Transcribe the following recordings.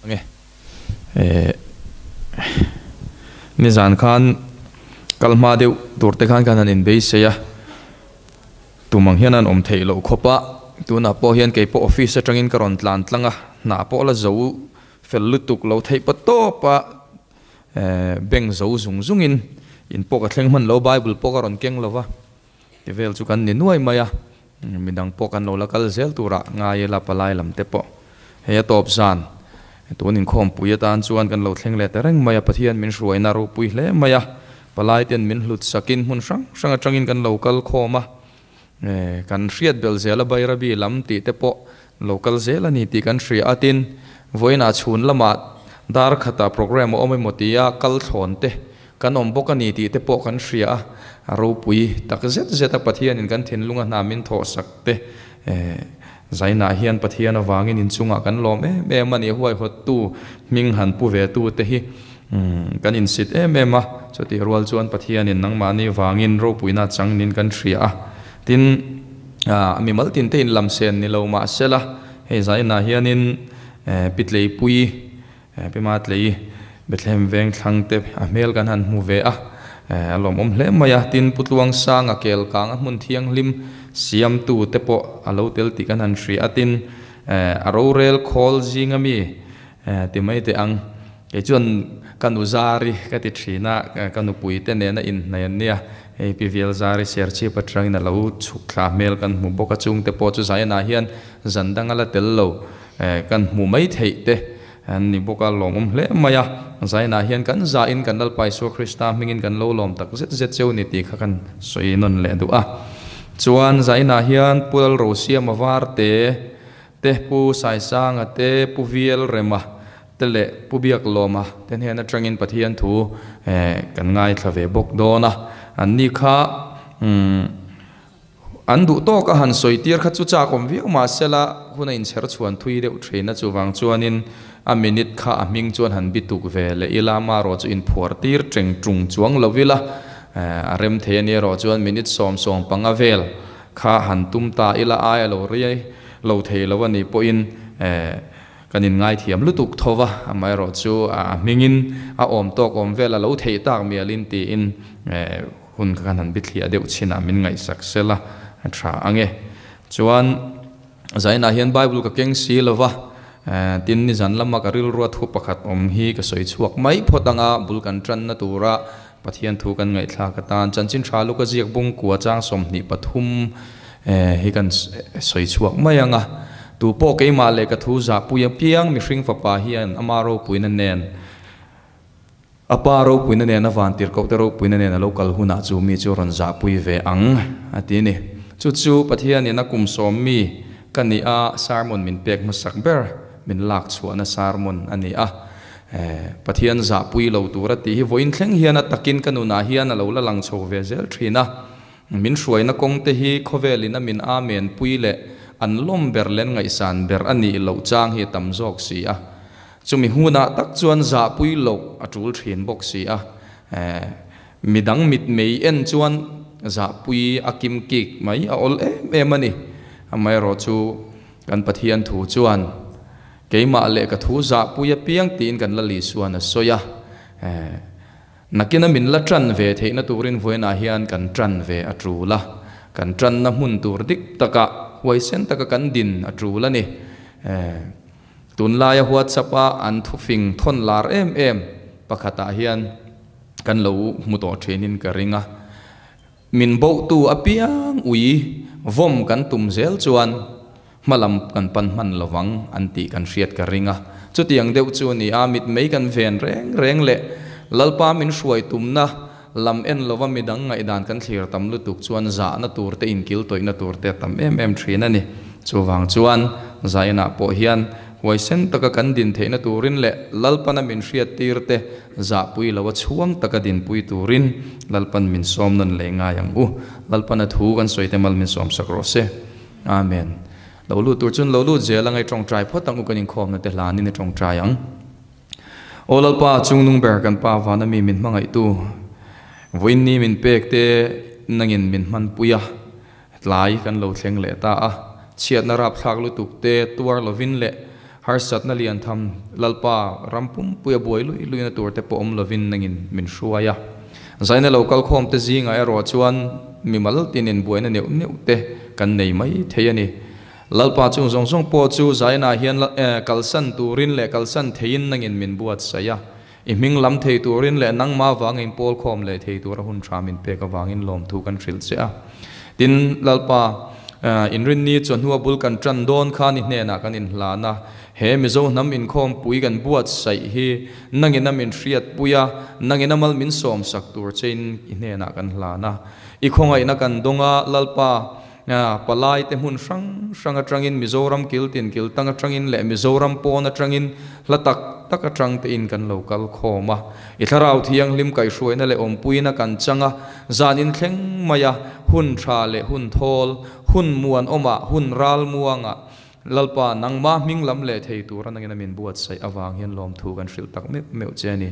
nghe nizan khan kalma deu turte khan kan in be se ya tumang hian an om thei lo khopa tuna po hian ke po office atangin karon tlan tlanga na po la zo fel lutuk lo thei pa to pa beng zo zung zungin in po ka thleng man lo bible po karon keng lova tivel chu kan ni nuai maya midang po kan lo la kal zel tura nga ye la palai lam te po he top zan tunin khom puya tan chuan kan lo thleng le tereng maya pathian min ruai na ro pui hle maya palai ten min hlut sakin hun sang sanga tangin kan local khoma kan riat bel zela bayra bi lam ti te po local zela ni ti kan ria atin voina chhun lama dar khata program ome motia kal thon te kan om boka ni ti te po kan ria ro pui tak zet zeta pathian in kan thin lunga na min tho sakte zaina hian pathian awangin in chunga kan lom me mani huai hot tu ming han pu ve tu te hi kan in sit ma choti rual chuan pathian in nang mani wangin ro puina changnin kan thria tin mi mal tin te in lam sen ni lo ma sela he zaina hian in pitlei pui pemat lei bethlem veng thlang te a mel kan han mu ve alom om hle maya tin putluang sang a kel kang a mun thiang lim siam tu te po alo tel ti kan han thri atin aro rel khol jinga mi ti mai te ang ke chuan kanu zari ka ti thina kanu pui te ne na in nayan nia e pvl zari ser chi patrang na lo chukla mel kan mu boka chung te po chu zai na hian zandang ala tel lo kan mu mai thei te an ni boka lomom hle maya zai na hian kan za in kan dal pai so krista mingin kan lo lom tak zet zet cheu ni ti kha kan soi non le du chuan zai na hian pul ro siam awar te pu sai sang te pu vial rema tele pubiak loma ten hian atangin pathian thu kan ngai thlave bok dona an ni kha an du to ka han soi tir kha chu cha kom viak ma sela huna in cher chuan thui deuh threina chuwang chuanin a minute kha a ming chuan han bituk ve le ilama ro chu in phuar tir treng trung chuang lovila a rem the ni ro chuan minute som som panga vel kha han tum ta ila ai lo riai lo thei lawani po in kanin ngai thiam lutuk thowa amai ro chu a mingin a om tok om vela lo thei tak mialin ti in hun kan han bithlia deuh china min ngai saksela tha ange chuan zaina hian bible ka keng si lova tin ni zan lama ka ril ruat thu pakhat om hi ka soi chuak mai photanga bulkan tran na tura pathian thu kan ngai thla ka tan chanchin thalu ka jiak bung kwa chang som ni pathum hi kan soi chuak mai anga tu po ke ma le ka thu za puya piang mi hring fa pa hian amaro puina nen aparo puina nen awan tir ko tero puina nen local huna chu mi chu ron za pui ve ang atini chu pathian ina kum som mi kani a sermon min pek masak ber min lak chuana sermon ani pathian za pui lo tura ti hi voin thleng hian atakin kanuna hian alo la lang chho ve zel thina min hruaina kong te hi khovelina min amen pui le an lom ber len ngai san ber ani lo chang hi tam jok si chumi huna tak chuan za pui lo atul thin bok si midang mit mei en chuan za pui akim kik mai a ol mani amai ro chu kan pathian thu chuan keima le ka thu za pui piang tin kan la li suana soya nakina min la tran ve theina turin voina hian kan tran ve atrula kan tran na mun tur dik taka waisen taka kan din atrula ni tun laya whatsapp an thu fing thon lar em pakhata hian kan lo muto theinin ka ringa min bo tu apiang ui vom kan tum zel chuan malam kan pan man lawang anti kan riat ka ringa chutiang deuh chu ni amit mei kan ven reng le lalpa min hruai tumna lam en lova midang ngai dan kan thlir tam lutuk chuan za na tur te in kil toina tur te tam em thina ni chuwang chuan zaina po hian waisen taka kan din theina turin le lalpana min hriat tir te za pui lawa chuang taka din pui turin lalpan min som nan le nga yang lalpana thu kan soite mal min som sakro se amen lolu tur chun lolu jelangai tong trai photang ukanin khom na te hlani ne tong trai ang olalpa chungnung ber kan pa wana mi min mangai tu voin ni min pek te nangin min man puya lai kan lo thleng le ta chiat na rap thak lu tuk te tuar lovin le har sat na lian tham lalpa rampum puya boy lui na tur te po om lovin nangin min shuaya zaina local khom te zinga ero chuan mimal tinin buaina neu neu te kan nei mai theyani lalpa chu zong zong po chu zaina hian kalsan turin le kalsan thein nangin min buat saya iming lam thei turin le nang ma wangin pol khom le thei tur hun thamin pe ka wangin lom thu kan thril cha tin lalpa inrin ni chon huwa bul kan tran don khan in hna kan in hlana he mizo nam in khom pui kan buat sai hi nangina min hriat puya nangina mal min som sak tur chain in hna kan hlana i khongai na kan donga lalpa palai te mun sang atangin mizoram kiltin kiltang atangin le mizoram pon atangin latak tak atang te in kan local khoma i tharau thiang lim kai hruaina le om puina kan changa zanin thleng maya hun tha le hun thol hun muan oma hun ral muanga lalpa nangma minglam le thei tur anangina min buat sai awang hian lom thu kan hril tak meu cheni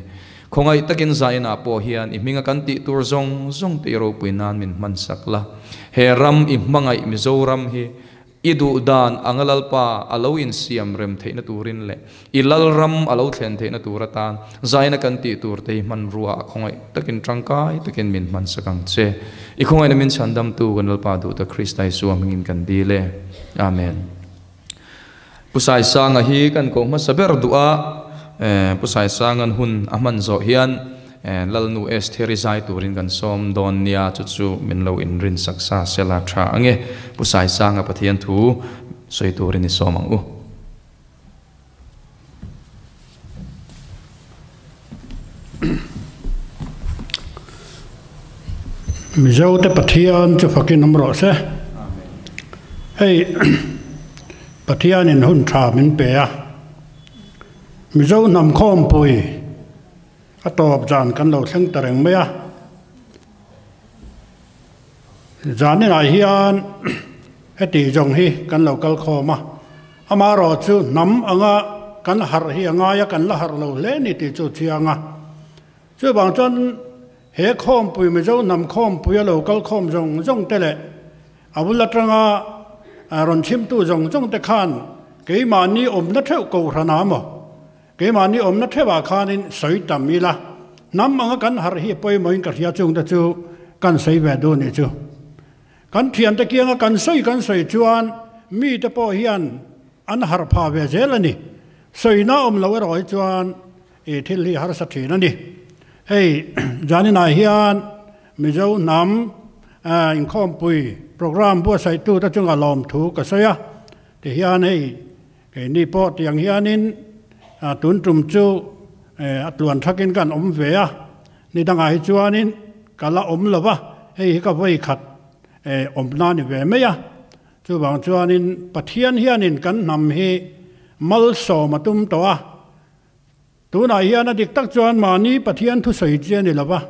khongai takin zaina po hian i minga kan ti tur zong te ro puinan min man sakla he ram i mangai mizoram hi idu dan angalalpa alo in siam rem theina turin le ilal ram alo thlen theina turatan zaina kan ti tur te man ruwa khongai takin tangkai takin min man sakang che i khongai na min chandam tu ganalpa du ta Kristai suamingin kan dile amen pusai sang hi kan ko ma saber dua pusai sangan hun aman zo hian lalnu estherizai turin kan som don nia chu min lo in rin saksa sela tha ange pusai sanga pathian thu soi turin i somang u mizo te pathian chu fakin namro se hey pathian in hun tha min pe a mizo nam khom pui atop jan kan lo thleng tareng me a jan ni hian heti jong hi kan lo kal khoma ama ro chu nam anga kan har hi anga ya kan la har lo le ni ti chu chianga chu bang chon he khom pui mizo nam khom pui lo kal khom jong te le abula tranga ron chim tu jong te khan ke ma ni om na theu ko rana mo ke ma ni om na thewa khanin soi tamila nam anga kan har hi poi moin ka ria chung ta chu kan sei ve do ni chu kan thian te kianga kan soi chuan mi te po hian an har pha ve zelani soi na om lo roi chuan e thil hi har sa thina ni hey janina hian mizo nam in khom pui program bo sai tu ta chung alom thu ka soya te hian hey ke ni po tiang hianin tun trum chu atluan thakin kan om ve a ni danga hi chuanin kala om lova hei ka voi khat om na ni ve me ya chu bang chuanin pathian hianin kan nam hi mal so matum to a tu na hian a dik tak chuan ma ni pathian thu soi che ni lova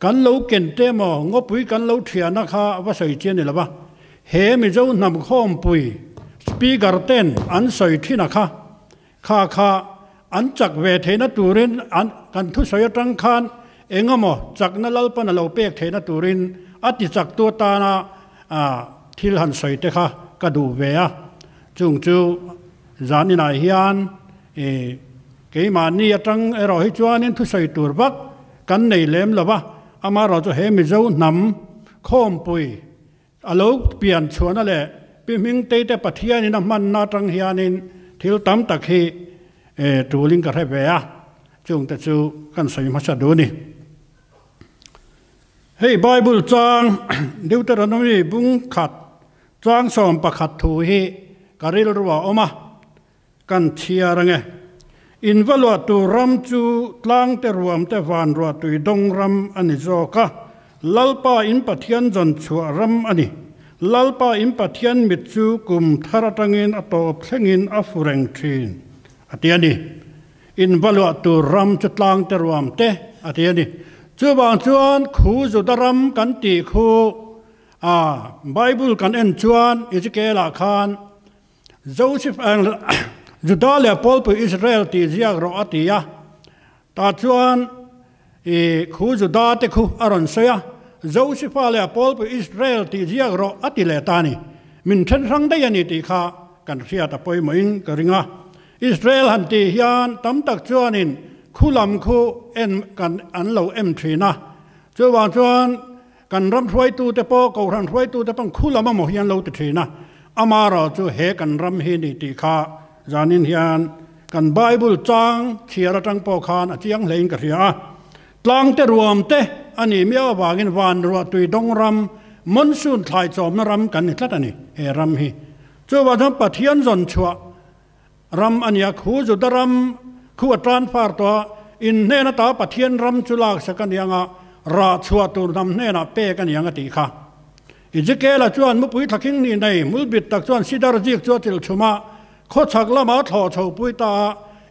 kan lo ken te mo ngopui kan lo thiana kha wa soi che ni lova he mi zo nam khom pui speaker ten an soi thina kha an chak ve theina turin an kan thu soya tang khan engamo chakna lalpa na lo pek theina turin ati chak tu ta na thil han soi te kha ka du ve a chung chu zani na hian ke ma ni atang ero hi chuanin thu soi tur bak kan nei lem lova ama ro chu he mi zo nam khom pui alo pian chuana le pi ming te pathian in man na tang hianin thil tam tak hi tuling ka rebe a chung ta chu kan soi ma cha do ni hey bible chang deuteronomy bung khat chang som pakhat thu hi karil ruwa oma kan thia range in valwa tu ram chu tlang te ruam te van ro tu dong ram ani zo ka lalpa in pathian jon chua ram ani lalpa in pathian mit chu kum tharatangin atop thlengin afureng thin atiani in valwa tu ram chu tlang te ruam te atiani chu bang chuan khu zu daram kan ti khu bible kan en chuan Ezekiel khan Joseph and Judalia Paul Israel ti ziak ro atia ta chuan khu Juda te khu aron soya Joseph ale Paul Israel ti ziak ro atile tani min then rang dai ani ti kha kan ria ta poi moin ka ringa อิสราเอลหันตีฮิอันตั้มตักจวนอินคู่ลำคู่เอ็นกันอันเหล่าM3นะจวนจวนกันรำถวยตูแต่ปอเการำถวยตูแต่ปังคู่ลำมาหมฮิอันเหล่าตินะอามาเราจูเฮกันรำเฮนิติขาจานินฮิอันกันไบเบิลจังเชียร์จังปอคานอจิยังเลงกระเทียตลังเตรวมเตอันนี้มีอาบากินวันรัวตุยดงรำมอนซูนทายจอมนรำกันนี่ทัดอันนี้เฮรำฮีจวนจวนปะเทียนจนชัวรำอันยาคูจุดรำคูตรานฟาร์ตัวอินเนนตาปะเทียนรำจุลากสกันยังราชัวตูรำเนนเปกันยังติค่ะอิจิเกลจวนมุปุยทักขิงนี่ในมุลบิดตักจวนซิดาร์จิกจวนติลชุมาโคชักละมาทอชาวปุยตา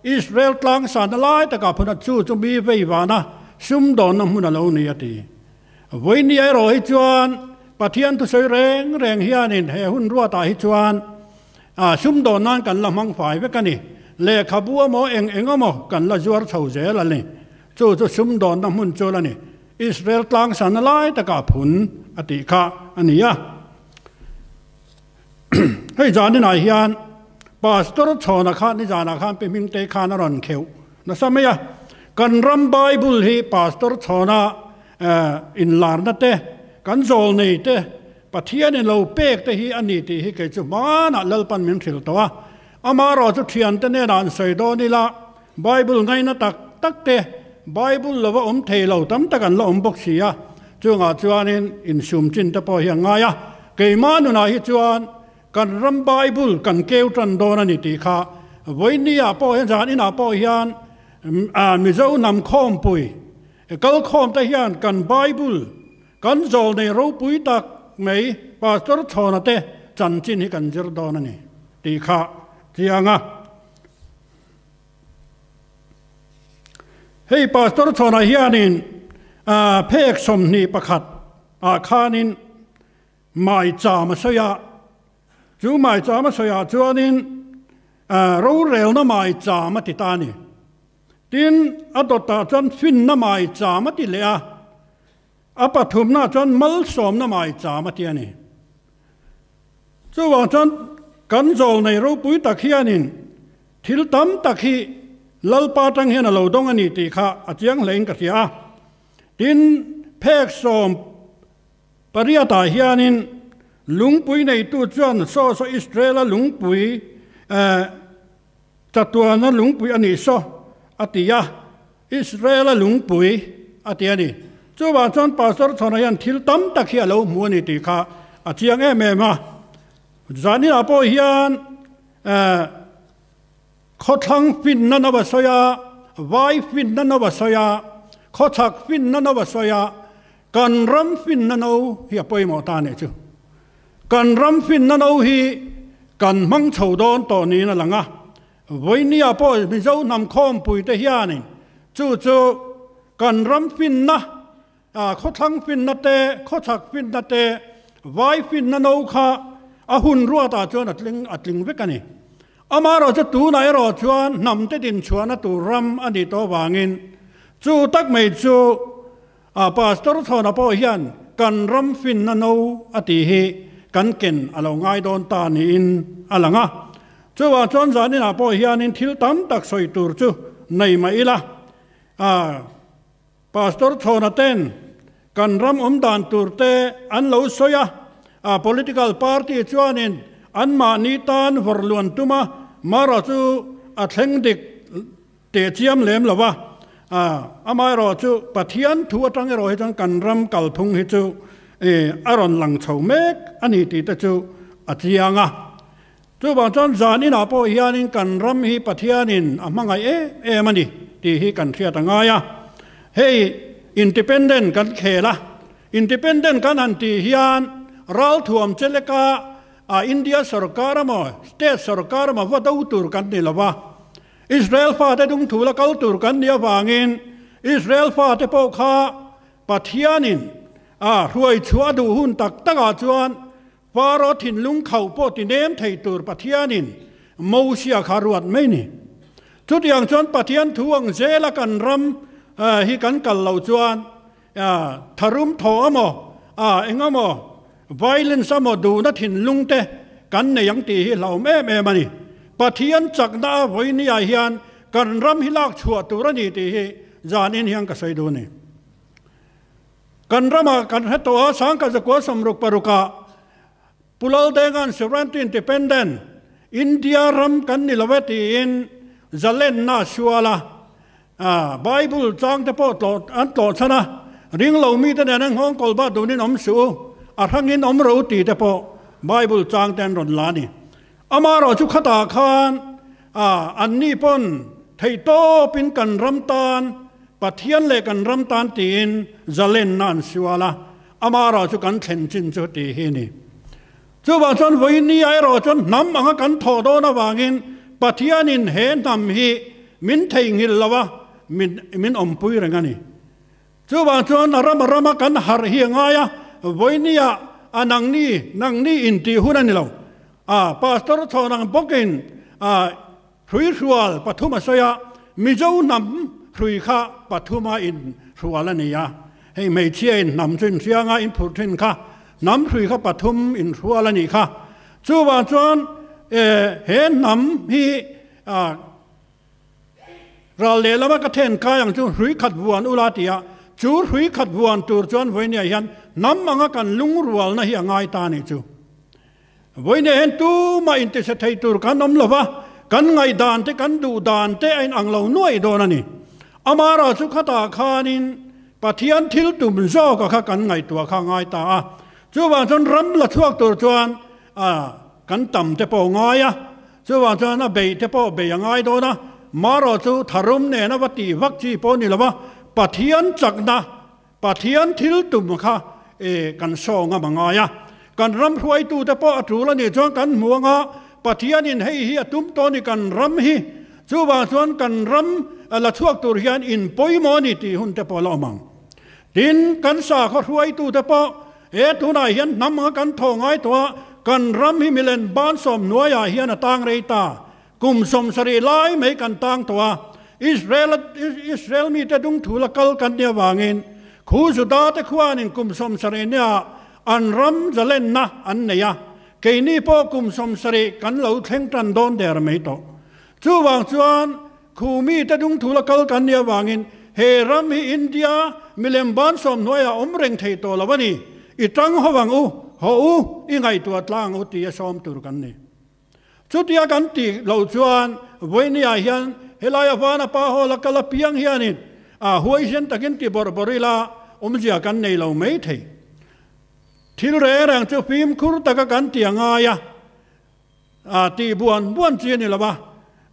อิสราเอลกลางสานลายตะกับพนัดจูจุบีเวยวานะซุมดอนน้ำมุนลาวนี่ตีวันนี้ไอ้รอยจวนปะเทียนตุเสแรงเฮียนินเฮหุ่นรัวตาฮิจวนซุมดอนนั่นกันละมังฝ่ายเวกันนี่เลขบัวหมอเองก็หมอกันละจวนชาวเจละนี่จูซุมดอนน้ำมุนจูละนี่อิสราเอลกลางสานลายตะกับพุนอติกะอันนี้ให้จานนี่นายเฮียนปาสตอร์ชอนักขันนี่จานักขันเป็นมิงเตคานรอนเขียวนะสมัยกันรำไบเบิลฮีปาสตอร์ชอนาอินลาร์นัตเตกันโจลนี่เตปะเทียนเราเป๊กเตฮีอันนี้ที่ฮิเกจุมานะเลลปันมินทิลตัวอามาเราจะเทียนเตเนรันใส่ดอนี่ละไบเบิลไงนะตักเตไบเบิลเราว่าเทเราตั้มตะกันเราบกเสียจวงจวนอินซุมจินตะพอเฮียงไงเกมานุนาฮิจวนกันรำไบเบิลกันเกวตันโดนันนิติค่ะวันนี้พอเห็นจานินาพอเฮียนมิเจ้านำข้อมปุยกัลข้อมตะเฮียนกันไบเบิลกันโจลในรูปุยตักไม่ปาสตอร์ชอนาเตจันจินให้กันเจรดอนันนี่ติค่ะที่ยังให้ปาสตอร์ชอนาเฮียนินเพกสมนีประคัดข้านินไม่จามาเสียจูไม่จามาเสียจวนนินรู้เร็วน่ะไม่จามาติตานี่ดินอดตาจนฟินน่ะไม่จามาติเลียปฐุมน่ะจนมัลสมน่ะไม่จามาติอันนี้จูว่าจนกันโจลในรูปุยตะเคียนินทิลตั้มตะคีลลปาตังเฮนเราดงอันนี้ตีค่ะอาจยังเลงกระเทียดินเพกสมปริยตาเฮียนินลุงปุยในตัวจวนโซอิสราเอลลุงปุยจัตัวนั้นลุงปุยอันนี้โซอติยาอิสราเอลลุงปุยอติยานี่จู่ว่าจนปาสตอร์ชนยันทิลตั้มตะเคียเรามัวนี่ตีค่ะอาจยังเมมาจานี่อาปอเฮียนข้อทั้งฟินนั่นว่าสยาวายฟินนั่นว่าสยาข้อชักฟินนั่นว่าสยากันรำฟินนั่นเอาเฮียปอยหมอตาเนี่ยจูกันรำฟินนั่นเอาฮีกันมังเฉาดอนตอนนี้นั่นหลังวันนี้อาปอยมีเจ้านำข้อมปุยเทียนี่จู่กันรำฟินนะข้อทั้งฟินนั่นเตะข้อชักฟินนั่นเตะวายฟินนั่นเอาค่ะหุ่นรัวตาจวนอัดลิงเวกันนี่อามาเราจะตูไหนเราชวนนำเตดินชวนตูรำอันนี้ตัววางินจู่ตักไม่จู่ปาสตอร์ชอนพ่อเฮียนกันรำฟินนันเอาอติเฮกันเก่นอะไรง่ายโดนตานินอะไรงะจู่ว่าจวนจานี่นะพ่อเฮียนินทิลตั้มตักสอยตูร์จู่ในไม่ละปาสตอร์ชอนเต้นกันรำดานตูร์เตอันเหลาสอยpolitical party จวนนินอันมานิตานวอร์ลวนตุมาราจู่อัดเฮงดิกเตเจียมเลมหรอวะอามาเราจู่ปะเทียนทัวจังเราให้จังกันรำกัลพุงให้จู่อารอนหลังเฉาเมกอันนี้ตีแต่จู่อาทิยังจู่บางจนจานี่นาพอเฮียนินกันรำฮีปะเทียนินมังไงมันนี่ตีฮีกันเทียตั้งไงเฮ้ยอินดิเพนเดนต์กันเคละอินดิเพนเดนต์กันอันตีเฮียนรัลท่วมเจเลกาอินเดียสรการ์มาสเตทสรการ์มาว่าดูตูร์กันนี่ละวะอิสราเอลฟ้าแต่ดุงถูละกัลตูร์กันเดียววางินอิสราเอลฟ้าแต่พวกข้าปะเทียนินรวยชัวดูหุ่นตักตั้งอาจวนฟาโรถินลุงเขาโปติเนมไทยตูร์ปะเทียนินมูเชียคารวดไม่นี่จุดอย่างจวนปะเทียนทวงเจละกันรำฮิกันกัลเหล่าจวนทารุมโถมเอ็งมviolence มดูนัดถินลุงเตกันในยังตีเหล่าแม่มานี่ป pathian chakna voini a hian kan ram hilak chhuat turani ti hi zanin hiang ka sei du ni kan rama kan hetoa sang ka zakwa samruk paruka pulal dengan sovereignty independent India ram kan nilawati in zalen na shuala Bible chang te po to an to chana ring lo mi te nang hong kol ba du ni om su a hangin om ro ti te po Bible chang ten ron la ni amaro chu khata khan an ni pon thei to pin kan ram tan pathian le kan ram tan tin zalen nan shuala amaro chu kan thlen chin chu ti hi ni chu ba chon voi ni ai ro chon nam anga kan tho do na wangin pathian in he nam hi min thei ngil lawa min om pui rangani chu ba chon ram kan har hi nga ya voi ni ya anang ni in ti hunan ni lo pastor chonang bokin hrui hrual pathuma soya mi zo nam hrui kha pathuma in hruala ni ya hei mei chia in nam chin sianga in phuthin kha nam hrui kha pathum in hruala ni kha chu ba chon he nam hi ra le lama ka then ka yang chu hrui khat buan ulatia chu hrui khat buan tur chon voinia hian nam anga kan lung rual na hi angai ta ni chu voine hen tu ma in te se thei tur kan nom lova kan ngai dan te kan du dan te ein ang lo nuai do na ni amara chu khata khanin pathian thil tum zo ka kha kan ngai tua kha ngai ta chu wa chon ram la thuak tur chuan kan tam te po ngai chu wa chon na be te po be ngai do na maro chu tharum ne na wati vak chi po ni lova pathian chakna pathian thil tum kha kan so nga mangaya kan ram hruai tu te po atu la ni chuan kan muanga pathian in hei hi atum to ni kan ram hi chu wa chuan kan ram la thuak tur hian in poimo ni ti hun te po lo mang tin kan sa kho hruai tu te po tu na hian nam kan thongai to kan ram hi milen ban som nuaya hian atang rei ta kum som sari lai mai kan tang to Israel mi te dung thula kal kan nia wangin khu juda te khwan in kum som sari nia an ram zalen na an neya ke ni po kum som sari kan lo thleng tan don der mai to chu wang chuan khu mi te dung thula kal kan nia wangin he ram hi India milem ban som noya om reng thei to lawani I tang hawang ho I ngai tu tlang u ti som tur kan ni chu tia kan ti lo chuan voinia hian helaya wana pa ho la kala piang hianin huai hian takin ti bor borila omjia kan nei lo mai thei thil re rang chu phim khur taka kan tianga ya ti buan chi ni lawa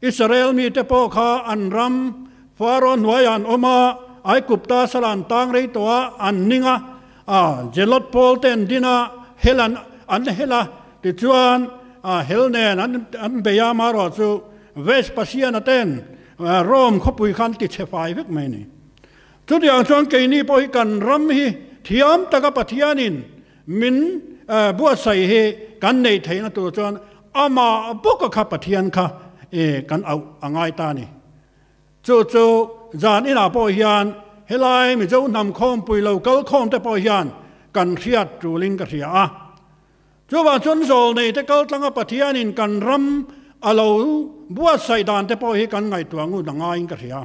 Israel mi te po kha an ram faro nuayan oma ai kupta salan tang rei to an ninga jelot pol ten dina helan an hela ti chuan helnen an beya maro chu Vespasian ten Rom khopui khan ti chefai vek mai ni chu diang chuan ke ni po kan ram hi thiam taka pathianin min bua sai he kan nei theina tu chuan ama boka kha pathian kha kan au angai ta ni chu zan ina po hian helai mi zo nam khom pui lo kal khom te po hian kan riat truling ka ria chu wa chon zol nei te kal tlanga pathianin kan ram alo bua sai dan te po hi kan ngai tuangu dangai ka ria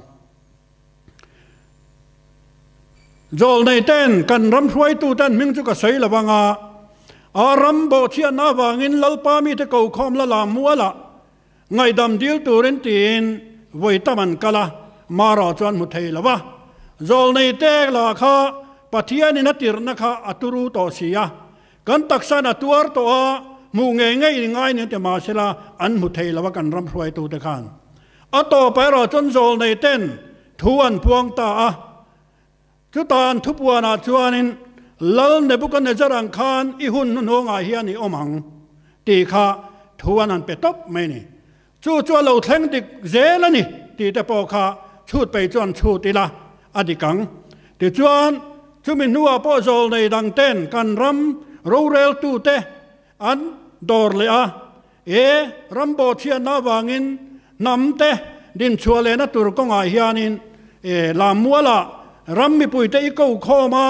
zol nei ten kan ram hruai tu tan ming chu ka sei lawanga ram bo chia na wangin lalpa mi te ko khom la muala ngai dam dil turin tin voi taman kala mara chuan mu thei lawa zol nei te la kha pathian in atir na kha aturu to sia kan taksan atuar to mu ngai ni te ma sela an mu thei lawa kan ram hruai tu te khan ato pa ro chon zol nei ten thuan puang ta chu tan thupuana chuanin lal Nebuchadnezzar ang khan I hun no nga hian I omang ti kha thuan an petop mai ni chu lo thleng dik zelani ti te po kha chut pe chuan chut ila adikang ti chuan chu min nuwa po zol nei dang ten kan ram ro rel tu te an dor le ram bo thia na wangin nam te din chuale na tur ko nga hianin la muala ram mi pui te I ko khoma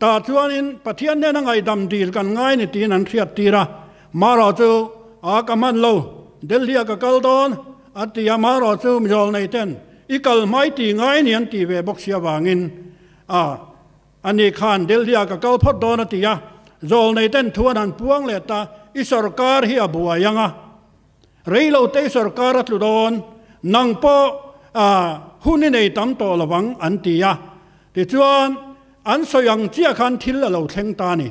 ta chuanin pathian ne na ngai dam dil kan ngai ni tin an thiat tira mara chu kaman lo Delhi ka kaldon ati amaro chu mjol nei ten ikal mai ti ngai nian ti ve bok sia wangin ani khan Delhi ka kal phot don ati ya zol nei ten thuan an puang le ta I sarkar hi abua yanga reilo te sarkar atlu don nang po huni nei tam to lawang an ti ya ti chuan an soyang chia khan thil lo thleng ta ni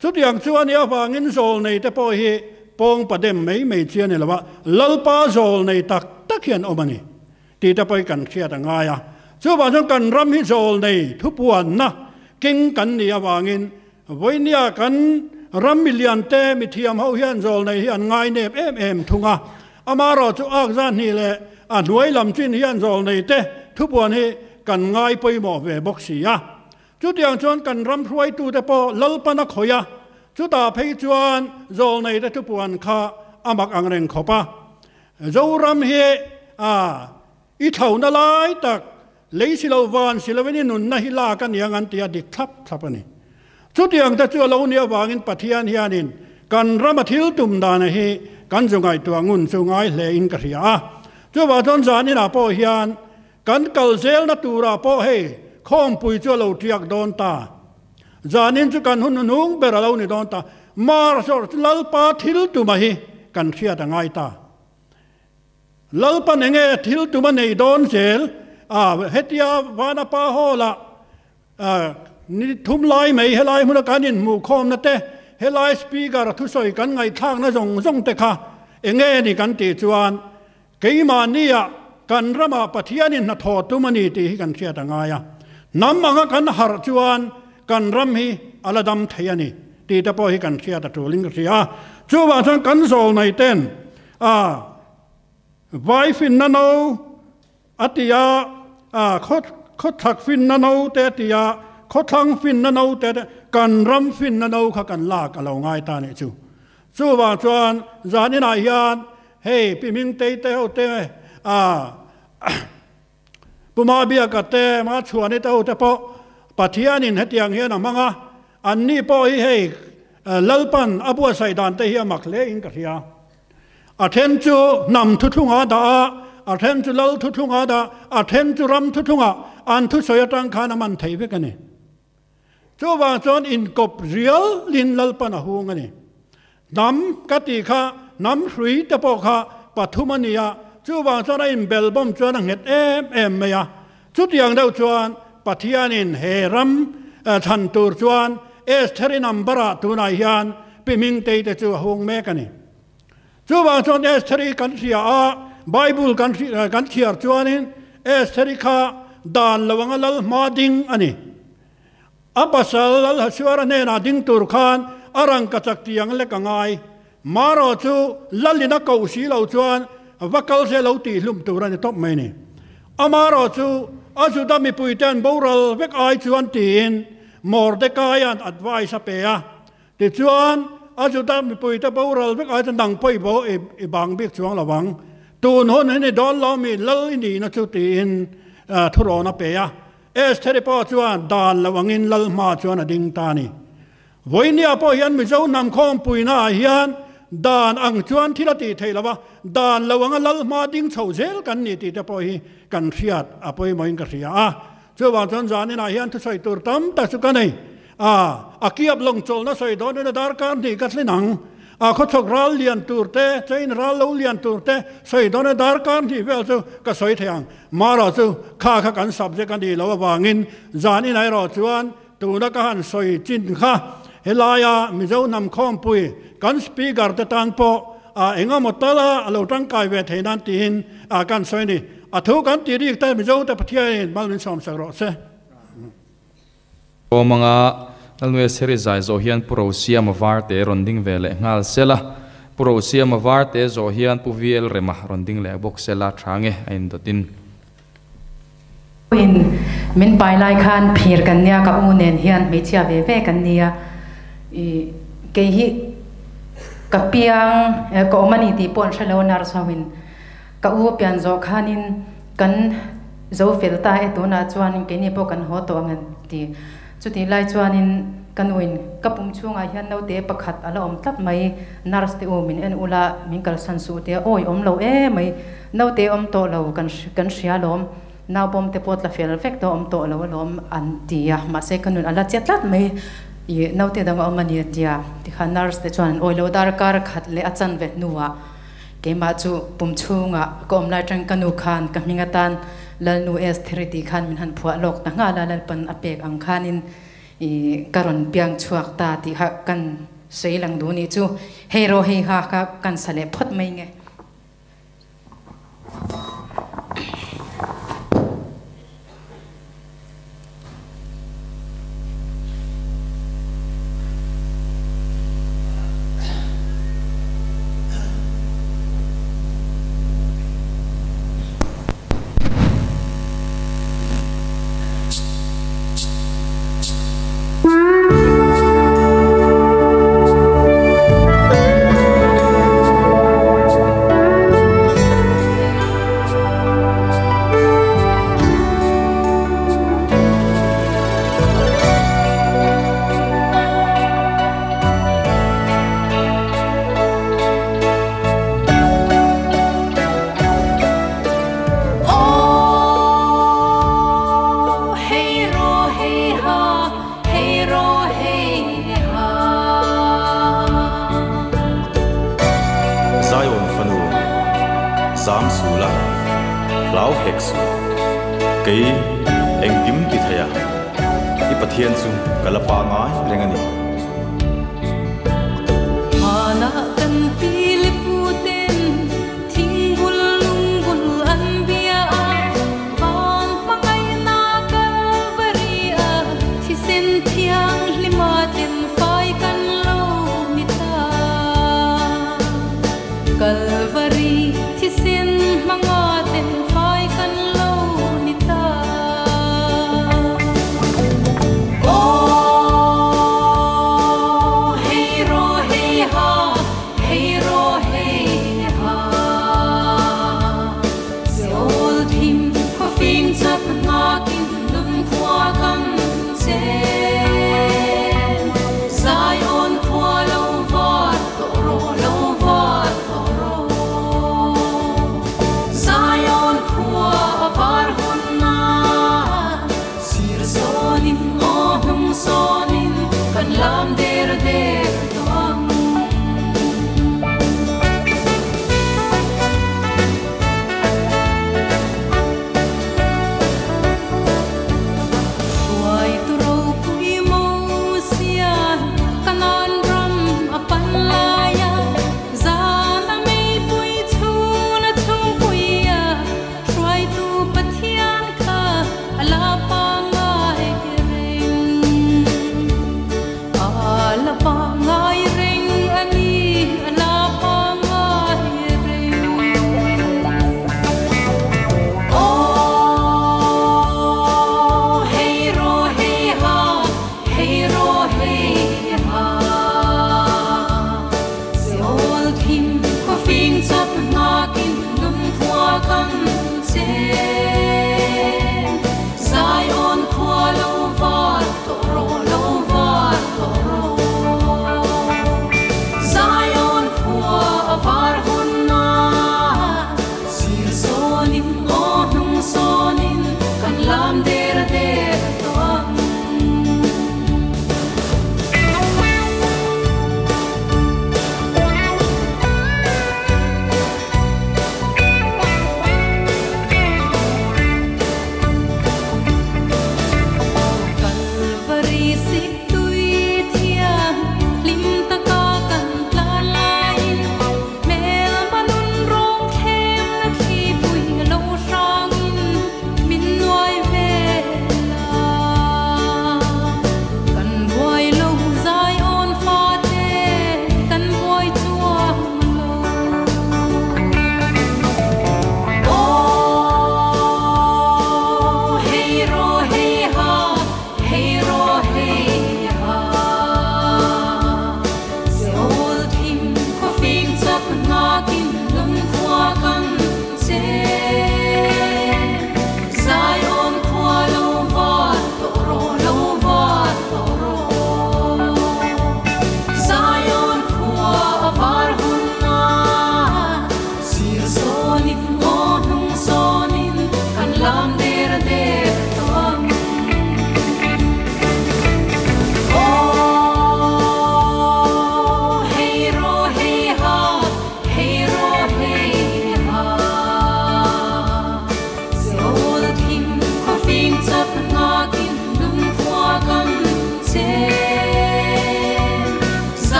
chu tiang chuan ya wangin zol nei te po hi pong padem mei chian ni lawa lalpa zol nei tak hian omani ti ta poi kan khia ta nga ya chu ba jong kan ram hi zol nei thu puan na king kan ni awangin voinia kan ram million te mi thiam ho hian zol nei hian ngai nep em thunga amaro chu ak zan ni le a nuai lam chin hian zol nei te thu puan hi kan ngai poi mo ve bok si ya chu tiang chuan kan ram hruai tu te po lalpa na khoya chu ta phei chuan zol nei te thu puan kha amak angreng khopa zo ram hi I thau na lai tak lei si lo van si lo ni nun na hi la kan yang an tia dik thap ani chu tiang ta chu lo nia wangin pathian hianin kan ramathil tum dan hi kan zungai tuangun zungai hle in ka ria chu wa thon zan ina po hian kan kal zel na tura po he khom pui chu lo tiak don ta zanin chu kan hun nung bera lo ni don ta mar sor lal pa thil tu ma hi kan khia ta ngai ta lalpa nenge thil tu ma nei don zel hetia wana pa hola ni thum lai mei helai huna kanin mu khom na te helai speaker thu soi kan ngai thang na zong te kha enge ni kan ti chuan keima nia kan rama pathianin na tho tu mani ti kan khia ta nga ya nam anga kan har chuan kan ram hi aladam thayani ti ta po hi kan khia ta tuling ria chu wa chang kan zol nei ten vai fin nano atia khot thak fin nano te atia khot thang fin nano te kan ram fin nano kha kan la ka lo ngai ta ni chu wa chuan zanin a hian hey pi ming te ho te puma bia ka te ma chuani te po pathianin hetiang hian amanga anni po hi hey lalpan abu sai dan te hi mak le in ka ria athen chu nam thu thunga da athen chu lal thu thunga da athen chu ram thu thunga an thu soya tang khana man thei ve kane chu wa chon in kop real lin lal pana hung ani nam kati kha nam hrui te po kha pathumania chu wa chon in belbom chon nget em me ya chu tiang dau chuan pathianin he ram than tur chuan estheri nambara tunai hian piming te chu hung me kane chu wa chon estheri kan ria Bible kan thiar chuanin estheri kha dan lawanga lal ma ding ani apasal lal hasuara ne na ding tur khan arang ka chak tiang le ka ngai maro chu lalina ko si lo chuan vakal se lo ti hlum turan top mai ni amaro chu azu da mi puiten boral vek ai chuan tin Mordecai an advice a pe a ti chuan azu da mi puita boral vek ai tan dang poi bo e bang bek chuang lawang tun hon ne don lo mi lal ni na chu tin thuro na pe ya estheri po chuan dan lawangin lal ma chuan ading ta ni voinia po hian mi zo nam khom puina hian dan ang chuan thilati theilawa dan lawanga lal ma ding chho zel kan ni ti te po hi kan riat apoi moin ka ria chu wa chon zan na hian thu soi tur tam ta chu ka nei akiap long chol na soi don na dar kan ni ka tlinang kho chok ral lian tur te chain ral lo lian tur te soi don na dar kan ni vel chu ka soi thang ma ro chu kha kan subject kan di lo wangin zan in ai ro chuan tu na ka han soi chin kha helaya mizo nam khom pui kan speaker te tang po enga motala alo tang kai ve theinan tin kan soi ni athu kan ti ri ta mizo te pathia malin som sagro se o manga alwe seri zai zo hian prosia mavar te ronding vele ngal sela prosia mavar te zo hian puviel rema ronding le box sela thange ain dotin in min pai lai khan phir kan nia ka unen hian me chia ve ve kan nia ke hi kapiang ko mani ti pon thalo nar sawin ka u pian zo khanin kan zo felta e tuna chuan ke ni po kan ho to ngan ti chuti lai chuanin kanuin kapum chunga hian no te pakhat ala om tlat mai nurse te min en ula min kal san su te oi om lo e mai no te om to lo kan sia lom na bom te pot la fel vek to om to lo lom an tia ma se kanun ala chetlat mai i no te dang om ani tia ti khan nurse te chuan oi lo dar kar khat le achan ve nuwa ke ma chu pum chunga kom la tang kanu khan ka mingatan lal nu es theriti khan min han phua lok ta nga la lal pan apek ang khanin i karon piang chuak ta ti ha kan seilang du ni chu hero he ha ka kan sale phot mai nge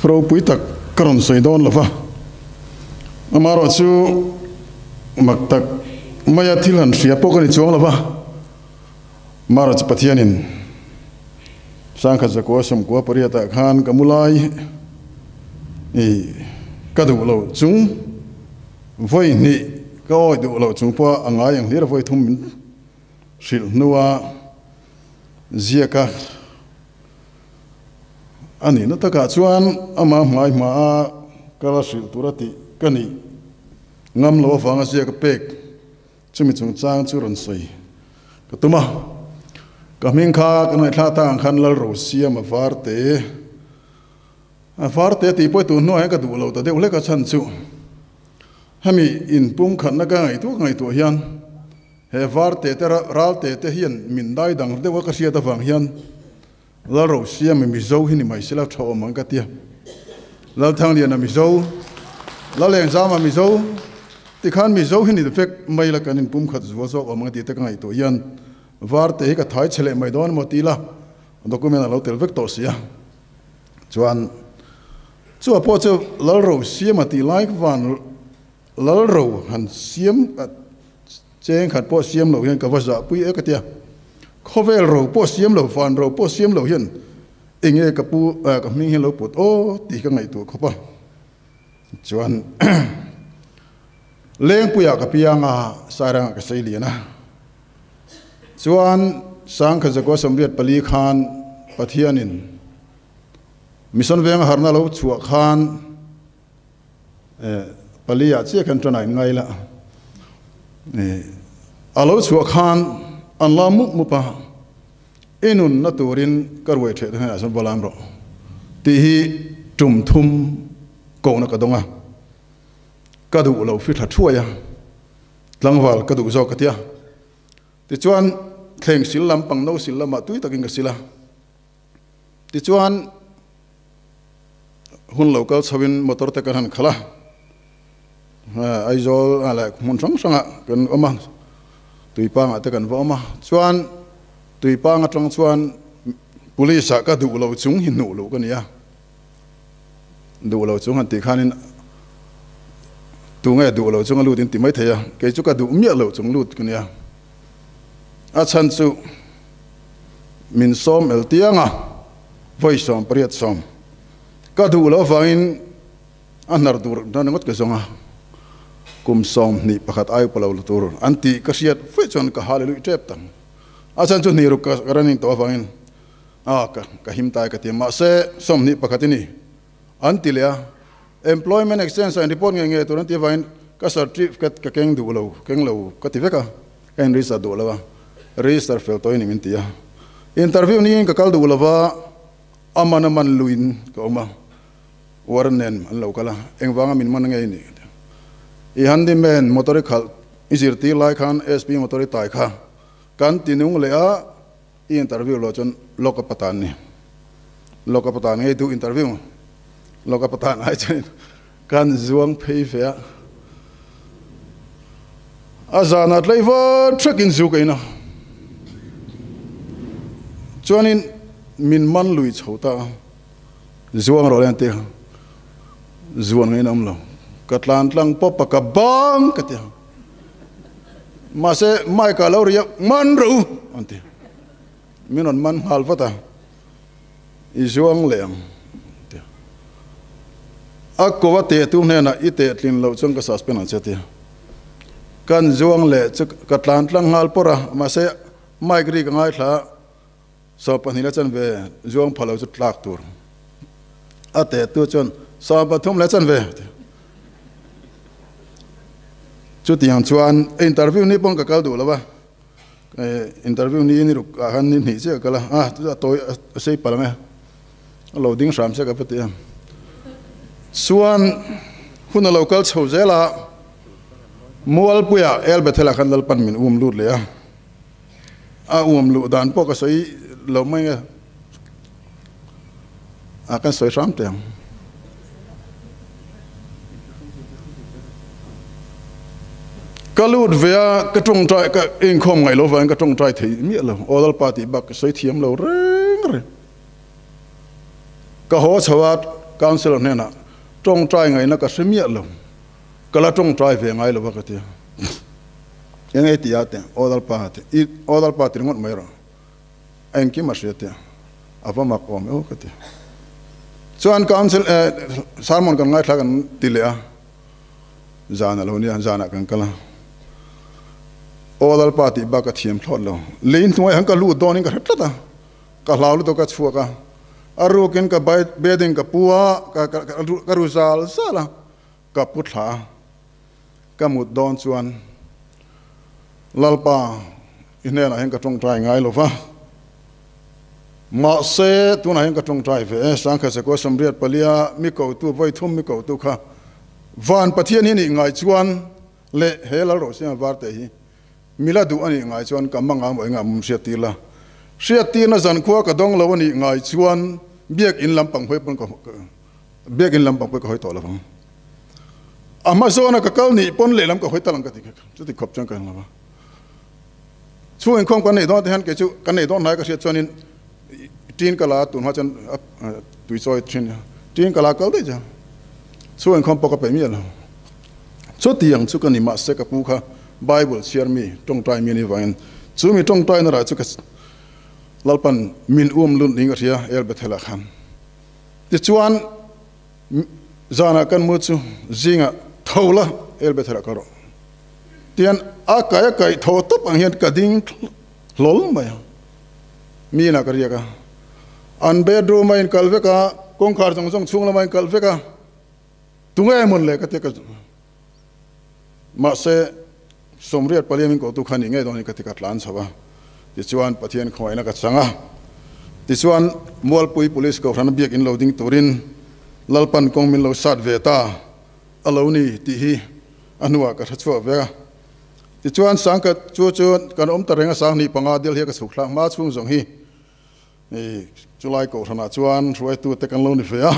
pro pui tak karon soi don lova amaro chu maktak maya thilan ria pokani chuang lova maro chu pathianin sangkha zakwa som ko pariata khan kamulai kadu lo chung voi ni ko du lo chung pa anga yang hira voi thum sil nuwa ziaka ani na taka chuan ama mai ma kala sil turati kani ngam lo fanga ziaka pek chumi chung chang chu ron sei katuma kaming kha kan thla ta khan lal ro siam avarte ti poi tu no ka du lo ta de ule ka chan chu hami in pum khan na ka ngai tu hian he varte te ral te hian min dai dang de wa ka sia ta wang hian lal ro siam mi zo hi ni mai sila tho mang ka tia lal thang lian mi zo lal leng zama mi zo ti khan mi zo hi ni de fek mai la kan in pum khat zo zo mang ti ta ngai tu hian varte ka thai chele mai don mo ti la document lo tel vek to sia chuan chu po chu lal ro siam ati like van lal ro han siam cheng khat po siam lo hian ka wa za pui e ka tia khovel ro po siam lo van ro po siam lo hian enge ka pu ka ming hi lo put o ti ka ngai tu khopa chuan leng puya ka pianga sarang ka sei liana chuan sang kha zakwa samriat pali khan pathianin mission veng harna lo chuak khan palia che kan tona ngai la alo chuak khan anla mu pa enun na turin karwai the na san balam ro ti hi tum thum ko na ka donga kadu lo fi tha thuaya tlangwal kadu zo ka tia ti chuan thleng sil lam pang no sil lama tui takin ka sila ti chuan hun local chawin motor te kan han khala aizol ala mun sang sanga kan oma tuipa nga te kan voma chuan tuipa nga tang chuan police ka du lo chung hin nu lo kan ya du lo chung han ti khanin tu nge du lo chung lu din ti mai theya ke chu ka du mi lo chung lut kan ya a chan chu min som el tianga voi som priat som ka du lo vain anar dur dan ngot ke zonga kum som ni pakhat ai palo tur anti kasiat fe chon ka halilu tep tang asan chu ni ru ka running to vain ka him tai ka ti ma se som ni pakhatini anti le employment exchange and report nge turan ti vain ka certificate ka keng du lo ka ti veka ken register du lo register fel to ni min ti ya interview ni ka kal du lo wa amana man luin ka oma warnen an lo kala engwanga min man ngai ni I handyman motori khal isir ti lai khan SP motori tai kha kan tinung le a interview lo chon lokapatan ni lokapatan ngai tu interview lokapatan ai chen kan zuang phei fe azana tleiva trekking zu kaina chuanin min man lui chhota zuang ro len te zuang ngai nam lo katlan tlang pop ka bang katia mase mai ka lo ria man ru anti minon man halfata izuang lem akwa te tu ne na ite tlin lo chung ka suspend an chati kan zuang le katlan tlang hal pora mase mai gri ka ngai thla so panila chan ve zuang phalo chu tlak tur ate tu chon so pathum le chan ve chu tiang chuan interview ni pong ka kal du lawa interview ni ru ka han ni che kala tu toy sei palame loading ram se ka pati chuan hun local chhojela mual puya el bethela khan dal pan min lut le a lu dan po ka sei lo mai a kan soi ram te kalut vea katung trai ka income ngai lo van katung trai thei mi lo all party bak sei thiam lo reng re ka ho chawat council này nè trong trai ngày nó cả xem miệt luôn cái là trong trai về ngày là vậy cái yang ấy tiệt odal party ngon mấy rồi anh kia mà sẽ tiệt apa mak om ô cái chuan council salmon kan ngai thla kan tilea zana lo ni zana kan kala odal party ba ka thiam thlot lo lein thoi han ka lu donin ka hlatata ka hlau lu to ka chua ka aru ken ka beding ka puwa ka ruzal sala ka putha ka mut don chuan lalpa inena hen ka tong trai ngai lo fa ma se tu na hen ka tong trai ve sang kha se ko samriat palia mi ko tu voi thum mi ko tu kha van pathian hi ni ngai chuan le hela ro se war te hi mila du ani ngai chuan ka manga mo nga mum sia ti la sia ti na zan khuwa ka dong lo ni ngai chuan biak in lampang hoi pon ko biak in lampang ko hoi to la phang ama zona ka kal ni pon le lam ka hoi talang ka ti chu ti khop chang ka la ba chu en khom kan nei don te han ke chu kan nei don nai ka sia chuan in tin kala tun ha chan tui soi thin tin kala kal de ja chu en khom pok pa mi la chu tiang chu kan ni ma se ka pu kha bible share mi tong trai mi ni wain chu mi tong trai na ra chu ka lalpan min lun ning ria el bethela khan ti chuan zana kan mu chu zinga thola el bethela karo tian a kai tho top ang hian ka ding lol mai mi na karia ka an bedroom in kalveka kongkhar jong chung lama in kalveka tungai mon le ka te ka ma se somriat paliamin ko tu khani nge don ka te ka tlan sawa ti chuan pathian khoina ka changa ti chuan mualpui police ko ran biak in loading turin lalpan kong min lo sat veta aloni ti hi anua ka thachwa ve ti chuan sangka chu kan tarenga sang ni panga del hi ka suklang ma chung jong hi July ko thana chuan ruai tu te kan lo ni fea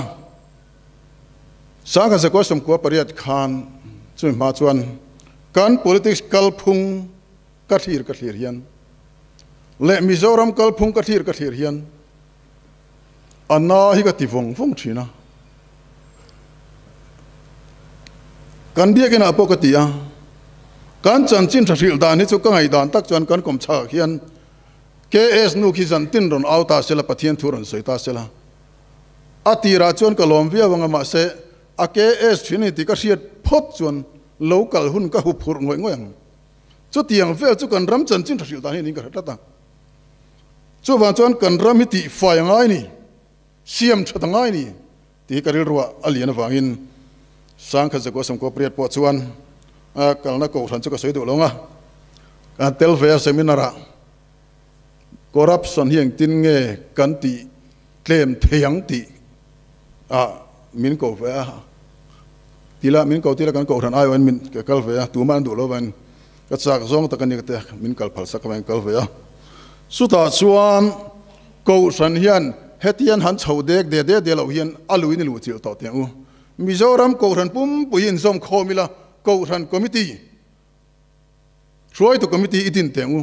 sangka se ko som ko pariat khan chu ma chuan kan politics kalphung ka thir hian le Mizoram kalphung ka thir hian anna hi ka tivong thina kan dia kena apokatia kan chan chin thil dan ni chu ka ngai dan tak chuan kan kom cha hian KS nu khi zan tin ron auta sela pathian thuran soita sela atira chuan ka lom via wanga ma se a KS thini ti ka riat phot chuan local hun ka hu phur ngoi ngoyang chu tiang vel chu kan ram chan chin thil dan ni ka hlata chu wa chuan kan ram hi ti fai ngai ni siam thata ngai ni ti ka ril ruwa alian wangin sang kha ko sam ko priat po chuan kalna ko than chu ka soidu longa ka tel ve seminara corruption hiang tin nge kan ti claim theyang ti min ko ve tila min ko tila kan ko than ai wan min ka kal ve tu man du lo van ka chak zong ta kan ni te min kal phal sak van kal ve suta chuan ko san hian hetian han chhodek de lo hian alui ni lu chil to te u Mizoram ko than pum puin som khomila ko than committee roi to committee itin te u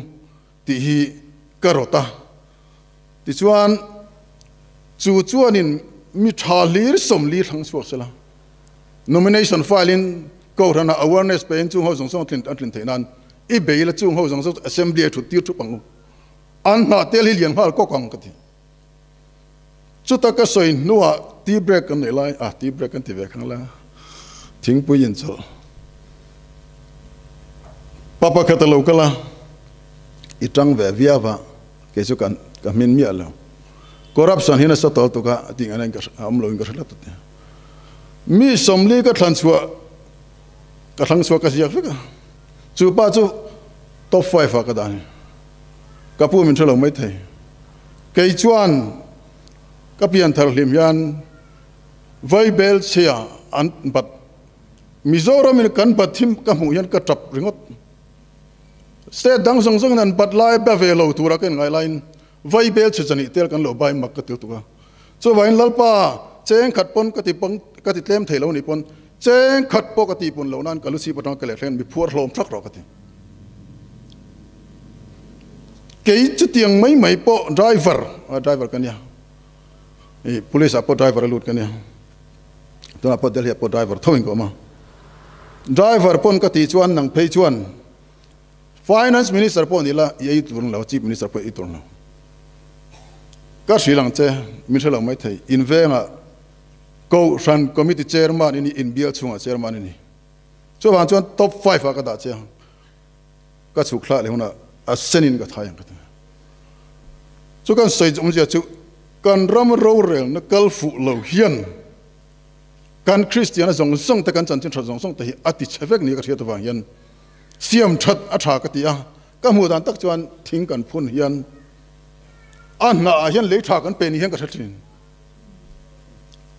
ti hi karota ti chuan chuanin mi thalir somli thang suak sela nomination filing ko rana awareness pen chu ho jong tlin theinan i beila chu ho jong assembly thu ti thu pangu an na tel hi lian hal ko kang ka ti chu ta ka soin nuwa tea break kan nei lai tea break kan ti ve khang la thing pu yin chol papa ka ta lo kala itang ve viava ke chu kan ka min mi alo corruption hina sa tol to ka ting anan ka amlo in ka hla to mi somli ka thlan chua ka siak fika chu pa chu top 5 ka dan ka pu min thalo mai thei ke chuan ka pian thar hlim yan vai bel sia an bat Mizoram in kan pathim ka mu yan ka trap ringot state dang song nan bat lai ba velo tura kan ngai line vai bel chani tel kan lo bai mak ka til tu ka so vain lalpa cheng khat pon ka ti tlem thelo ni pon cheng khat po ka ti pon lo nan kalusi patang ka le thlen mi phur hlom thak ro ka ti ke chu tiang mai po driver kan ya police apo driver lut kan ya ตัวนับเดลเฮียปอดไดเวอร์ทวิงก็มาไดรเวอร์ปนกติชวนนังเพย์ชวน finance minister ปนนี่ละยี่ตัวนึงแล้ว chief minister ปนอีตัวนึงก็สิลังเจมิเชลไม่ไทยอินเวงะก็รัน committee chairman นี่อินเบียร์ช่วง chairman นี่ช่วงวันชวน top 5ก็ได้เจ้าก็สุขละเลยนะอัศเซนินก็ทายกันช่วงกันใส่จงเจ้าช่วกันรำรู้เรื่องนักลฟุเหล่าเฮียนกันคริสเตียนส่งส่งแต่กันจันทินส่งส่งแต่อติเชฟเอกนี่ก็เทียบว่าเฮียนเสียมชัดอัฐากติยาก็หมู่ด้านตักจวนทิ้งกันพุ่นเฮียนอันน่ะเฮียนเลี้ยฉากันเป็นเฮียนก็ชัดเจน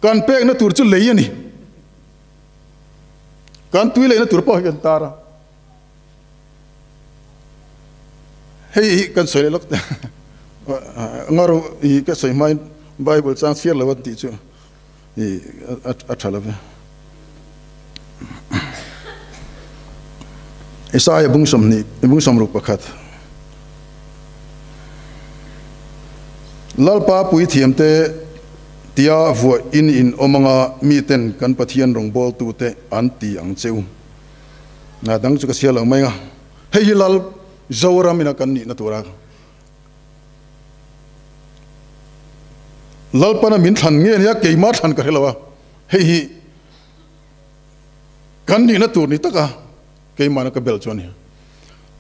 กันเป๊กนั่นตัวจุดเลยนี่กันตุยเลยนั่นตัวพ่อเฮียนตาระเฮ้ยกันสวยเลยลูกงารูอีก็สวยไหมไบเบิลจางเสียแล้ววันที่จู่อีอัฐาละเว้ยอิสายบุ้งสมนี่บุ้งสมรูปขัดลัลปาปุยเทียมเตตียวัวอินอมังมีเต็นกันปะเทียนรงบอลตูเตอันตีอังเจ้าน่าดังจุกเสียแล้วไหมงะเฮ้ยลัลจาวรามินักันนี่นัตัวรักลัลปานะมินทันเงี้ยเนี่ยเกี่ยมาทันกันเหรอวะเฮ้ยกันนี่นัตัวนี้ตะกะเกี่ยมานักเบลจวนนี่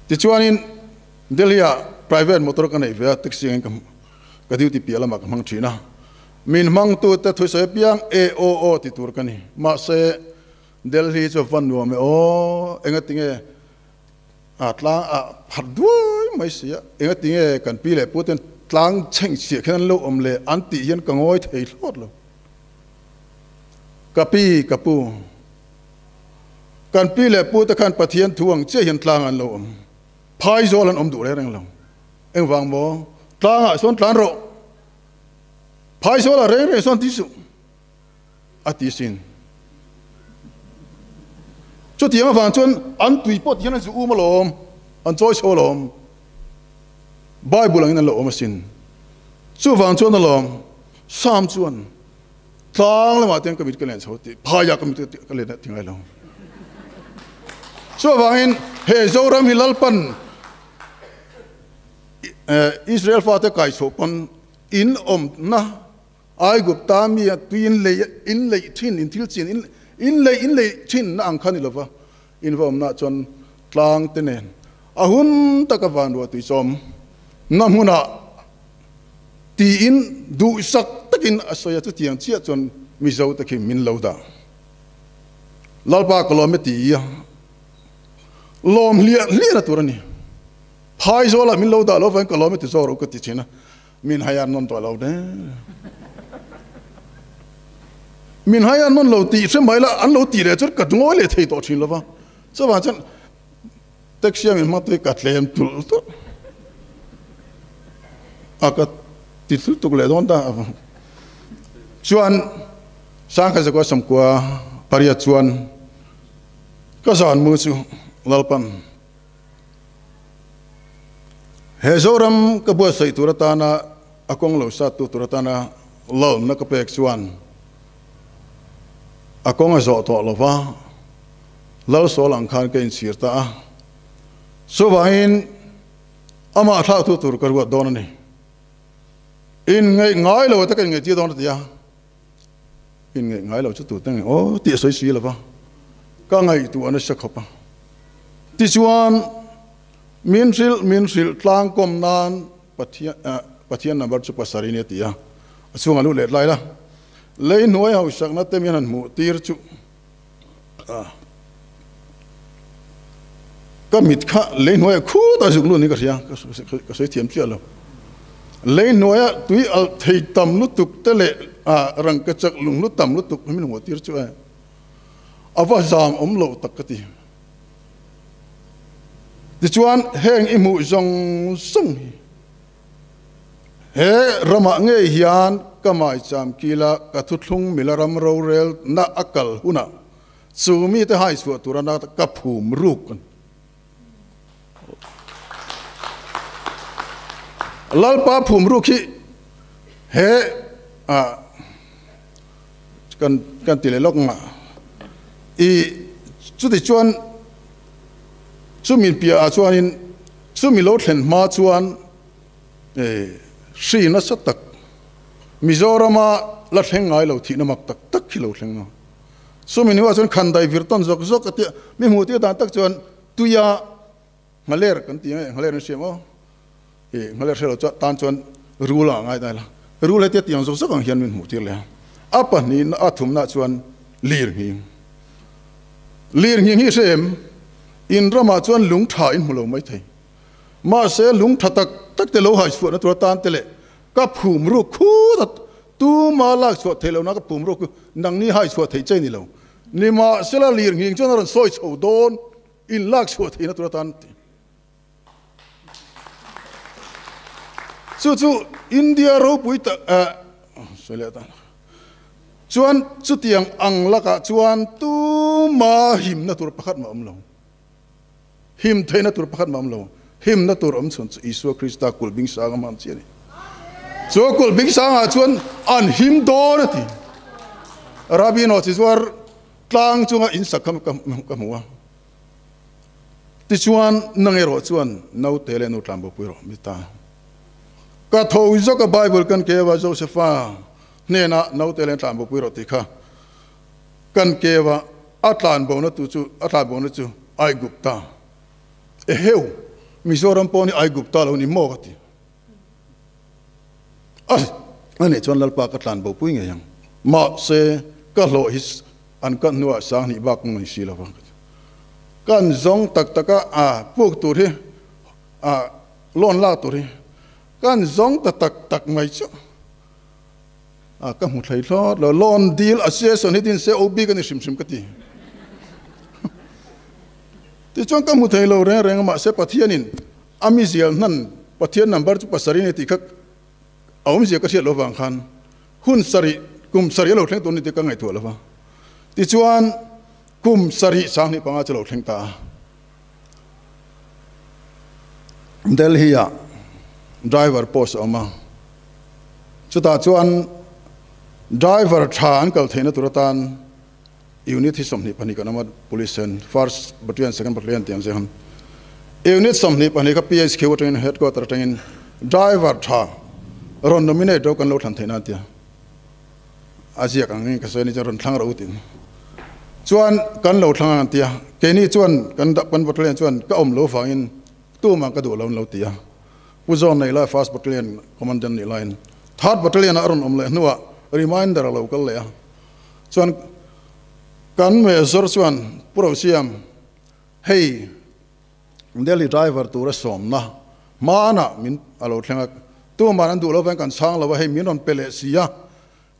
ที่จวนนี่เดลีย private motor กันไหนเว้ยแท็กซี่กันก็ดิวที่เปียละมากมังชีนะมินมังตัวแต่ทุยเสียเปียง AOO ที่ตัวกันนี่มาเสเดลีจะฟันวัวไม่โอ้เอ็งติงอัตลางผัดด้วยไม่เสียเอ็งติงกันปีเล่พูดถึงตลางเชิงเสียแค่นั้นลูกอมเล่อันตียันกังอ้อยเทยลอดเลยกับปีกับปูกันปีเล่พูดแต่การปะเทียนทวงเจ้าเห็นตลางอันลูกอมพายโซลันอมดูแลเรื่องเราเอ็งวางโมตลางส่วนตลางเราพายโซลันเรื่องส่วนที่สุดอติสินจุดที่มาฟังจนอันตุยปอดยันจูมาลมอันจอยโชลมไบเบิลนั่นลมสินจู่ฟังจนนั่นลมสามจวนทางละมาเตียงก็มีกันเลยชาวที่พายาก็มีกันเลยทิ้งไว้ลงจู่ฟังเห็นเฮโซรามฮิลัลปันอิสราเอลฟาเตไก่โชปันอินอมนะไอกุบตามีตุยอินเลยทิ้นอินทิลจินอินเลยชินนั่งขันนี่หรอวะอินว่ามันจนกลางเตนอาหุนตะกบานวัวตุยจอมน้ำหุนะตีอินดูสักตะกินอาศัยจุดที่ยังเชี่ยจนมิเจ้าตะกินมินเลวดาลาลปากลอมไม่ตีลอมเลี้ยนะตัวนี้พายโซลามินเลวดาลอฟังกลอมไม่ตีโซรุกติชินะมินหายานนนตัวเราเด้มินหายันมันเราตีใช่ไหมล่ะอันเราตีเลยจุดกัดงอยเลยที่ตัวชินแล้ววะสบายจังเท็กซี่มินมาตัวกัดเลยมตุลตัวอากัดติดตุกเลยโดนตาชวนสร้างกันสักว่าสมกว่าปริยัติชวนก็สอนมือจู่ลัลปันเฮโซรัมก็บัวใส่ตุรตานะอากงเหล่าสัตว์ตุรตานะเล่านักเปกชวนอากงจะสอนตัวเราว่าเราสอนหลังคานกันเสียตาสุวรรณอามาท้าทุตุรกรวดโดนนี่อินไงง่ายเราแต่กันไงที่โดนตีอ่ะอินไงง่ายเราจะตุตั้งโอ้ตีสวยสีหรือเปล่าก็ไงตัวนั้นสักขบที่ชวนมินซิลกลางกรมนานปัทยานับจุปสารีเนี่ยตีอ่ะช่วงอายุเล็ดไรล่ะเลยหน่วยเอาสักนัดเต็มยันหมู่ตีร์จุก็มิดข้าเลยหน่วยคู่ตาจุกลุ่นนี่ก็เสียก็ใช้เทียมเชื่อเราเลยหน่วยตุยอัลที่ต่ำลุตุกเตเลรังกระจักลุงลุต่ำลุตุกไม่หมู่ตีร์จุอาว่าจามอมโลตักกติดิจวนแห่งอิมูจงส่งเฮรำเงยยานก็หมายจำกีฬากระทุลุงมิลารมโรเรลนักอักลหุนะสูมีแต่ให้สวดตุรนาตกับภูมิรูปกันลัลปาภูมิรูปขี้เฮ kan tile lok nga I chu ti chuan chu min pia a chuan in chu mi lo thlen ma chuan si na sa tak Mizorama la thleng ngai lo thi na mak tak tak khi lo thleng no chu mi ni wa chuan khan dai vir ton zok zok ati mi mu ti dan tak chuan tuya ngaler kan ti ngaler siamo ngaler selo tan chuan rula ngai dai la rula te tiang zok zok ang hian min mu ti le apa ni na athum na chuan lir hi sem in rama chuan lung tha in mulo mai thei ma se lung tha tak tak te lo hai su na tur tan te le ka phum ru khu ta tu ma la su thei lo na ka phum ru nang ni hai su thei chei ni lo ni ma se la lir hi chuan ran soi chho don in lak su thei na tur tan chu India ro pui ta sele ta chuan chu tiang ang laka chuan tu ma him na tur pakhat ma lo him theina tur pakhat ma lo him na tur chun Isu Krista kulbing sang man chi ni chu kulbing sang a chuan an him dor ti rabi no chi zwar tlang chunga in sakam kam huwa ti chuan nangero chuan no tele no tlambo puiro mi ta ka thoi zo ka Bible kan ke wa Josepha nena no tele tlambo puiro ti kha kan ke wa atlan bo na tu chu atlan bo na chu ai gupta heu Mizoram poni ai gupta lo ni mo ti ane chuan lalpa ka tlan bo pui nge yang ma se ka lo his an kan nuwa sang ni bak ngai si la kan zong tak taka puk tu ri lon la tu ri kan zong tak mai chu ka mu thai thot lo lon deal ase so ni tin se obi kan sim ka ti ti chuan ka mu thai lo reng ma se pathianin ami zial nan pathian number chu pasari ni ti khak awm zia ka lo wang khan hun sari kum sari lo thleng tu ni ti ka ngai tu la wa ti chuan kum sari sang ni panga chalo thleng ta Delhi ya driver post ama chuta chuan driver than kal theina turatan unit hi somni pani kanama police and first battalion second battalion tiang je han unit somni pani ka PSK train headquarter train driver tha ron nominate kan lo than theina tia azia kang ni ka se ni ron thlang ra utin chuan kan lo thlang tia ke ni chuan kan da pan battalion chuan ka om lo fangin tu ma ka du lo tia Uzon nei la first battalion commandant ni line third battalion aron om le nuwa reminder local le chuan kan me zor chuan puro siam hey Delhi driver tu rasom na mana min alo thlenga tu manan du lo ban kan sang lo hey min on pele sia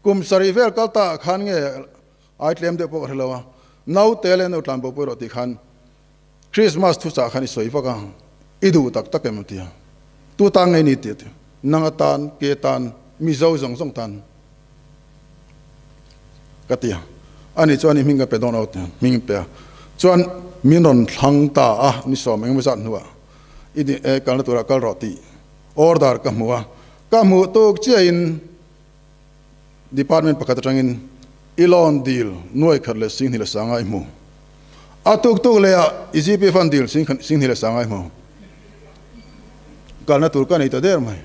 kum sari vel kalta khan nge ai tlem de po hlowa nau tele no tlan bo ro ti khan Christmas thu cha khani soi ka idu tak tak em tia tu tang ngai ni ti nangatan ketan mizo zong tan katia ani chuan minga pe don out ming pe chuan minon thlang ta ni so meng ma nuwa idi kal tura kal roti order ka mu to chain department pakat tangin ilon deal noi kharle sing ni la sangai mu atuk tuk le EGP fan deal sing ni la sangai mu kalna tur ka nei ta der mai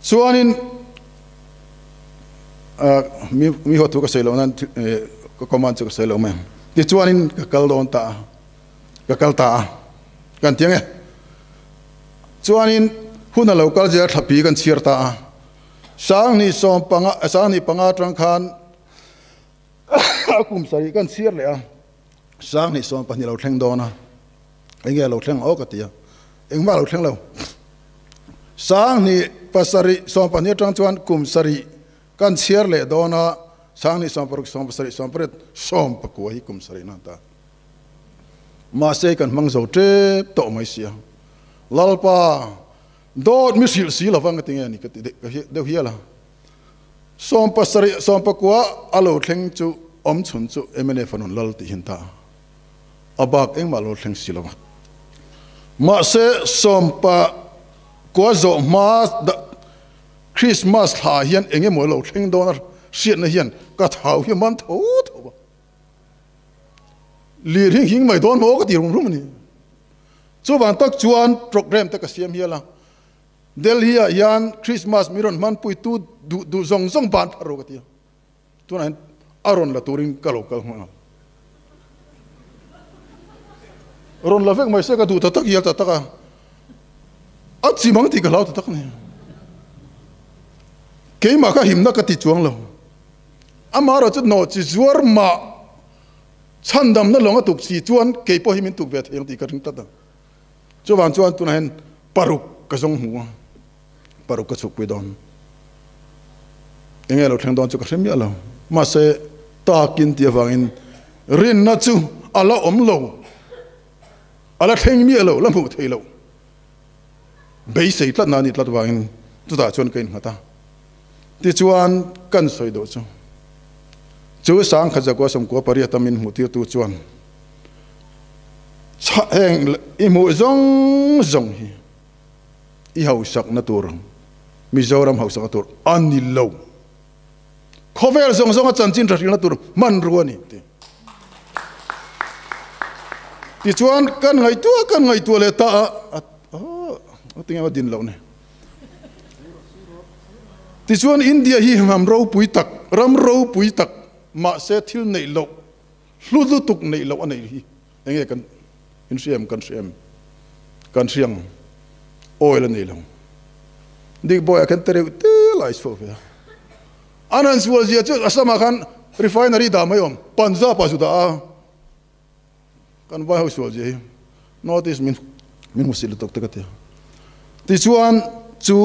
chuanin mi hotu ka selo nan ko command ka selo mai ti chuanin ka kal don ta ka kal ta kan tiang e chuanin huna local je thapi kan chir ta sang ni panga tang khan akum sari kan chir le sang ni som pani lo thleng dona enge lo thleng o ka tia engma lo thleng lo sang ni pasari som pani tang chuan kum sari kan chir le dona sang ni som pasari som pret som pakua hi kum sari na ta ma se kan mang zo tre to mai sia lalpa dot misil si la wang tinga ni ka de hiala som pasari som pakua alo thleng chu om chun chu emene fanon lal ti hinta abak engma lo thleng si lawa ma se som pa ko zo ma Christmas tha hian enge mo lo thleng donar xiên này hiền cả thảo hiền man thấu thấu liền hình hình mày đón mỏ cái tiền rung này cho bạn tác chuan program ta cái xem hier là Delhi yan Christmas miron man pui tu du zong zong ban pharo cái tiền tu này aron là turin kalau kalau ron la vek mai se ka du ta tak yel ta taka at chi mang ti ka lau ta tak ne ke ma ka him na ka ti chuang lo ama ro chu no chi zuar ma chan dam na longa tuk chi chuan ke po himin tuk ve theng ti ka ring ta ta chu wan chuan tu na hen paruk ka zong hu paruk ka chuk pe don engel lo theng don chu ka sem ya lo ma se ta kin ti wangin rin na chu ala om lo ala theng mi lo la mu thei lo bei sei tlat na ni tlat wangin tu ta chon kein ngata ti chuan kan soi do chu sang kha jakwa som ko pari tamin mu ti tu chuan cha heng i mu zong zong hi i hau sak na tur Mizoram hau sak tur ani lo khovel zong zong chan chin ra na tur man ruani ti chuan kan ngai tu le ta tinga din lo ne ti chuan India hi ham ro pui tak ram ro pui tak ma se thil nei lo hlu tuk nei lo anei hi enge kan in siam kan siang oil nei lo dik boy kan tere te lai so fe anan sual zia chu asama khan refinery da mai om panja pa su da kan vai ho sual je notice min musil tok te ka te ti chuan chu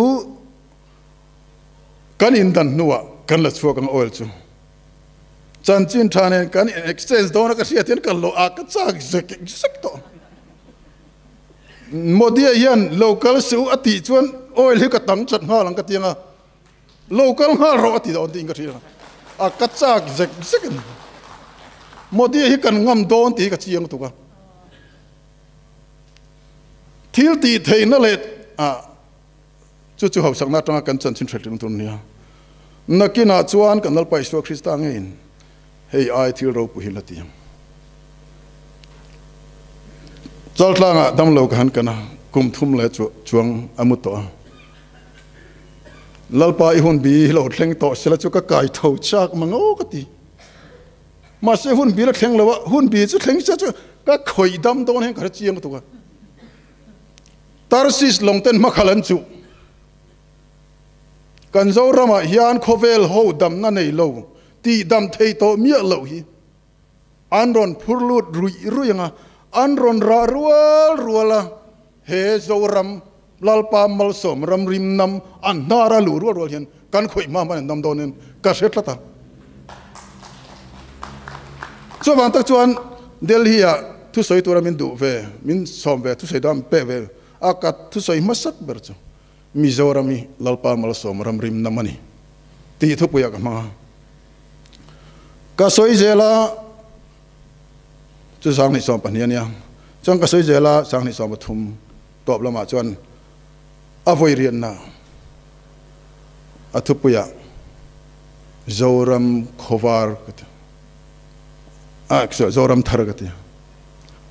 kan in dan nuwa kan la chu kan oil chu chan chin thane kan exchange dona ka sia ten kan lo a ka chak zek to modi yan local su ati chuan oil hi ka tang chat nga lang ka tianga local nga ro ati don ting ka thina a ka chak zek modi hi kan ngam don ti ka chiang tu ka thil ti theina le chu hau sak na tanga kan chan chin thretin tun nia nakina chuan kanal pai so Krista ngein hei ai thil ro pu hilati chal tlanga dam lo kan kana kum thum le chuang amuto lalpa I hun bi lo thleng to sela chu ka kai tho chak mango ka ti ma se hun bi la thleng lo hun bi chu thleng cha chu ka khoi dam don hen ka chiang tu ka Tarsis longten makhalan chu kan zo rama hian khovel ho dam na nei lo ti dam thei to mi lo hi anron phurlut ruinga anron ra ruala he zo ram lalpa mal som ram rim nam an nara lu rual hian kan khoi ma man nam donen ka setlata so wan tak chuan Delhi a thu soi tura min du ve min som ve thu soi dam pe ve akat thu soi masat berchu Mizorami lalpa mal som ram rim namani ti thu puya ka ma ka soi jela chu sang ni som panian ya chang ka soi jela sang ni som thum top lama chuan avoi rian na athu puya zoram khovar kata zoram thar kata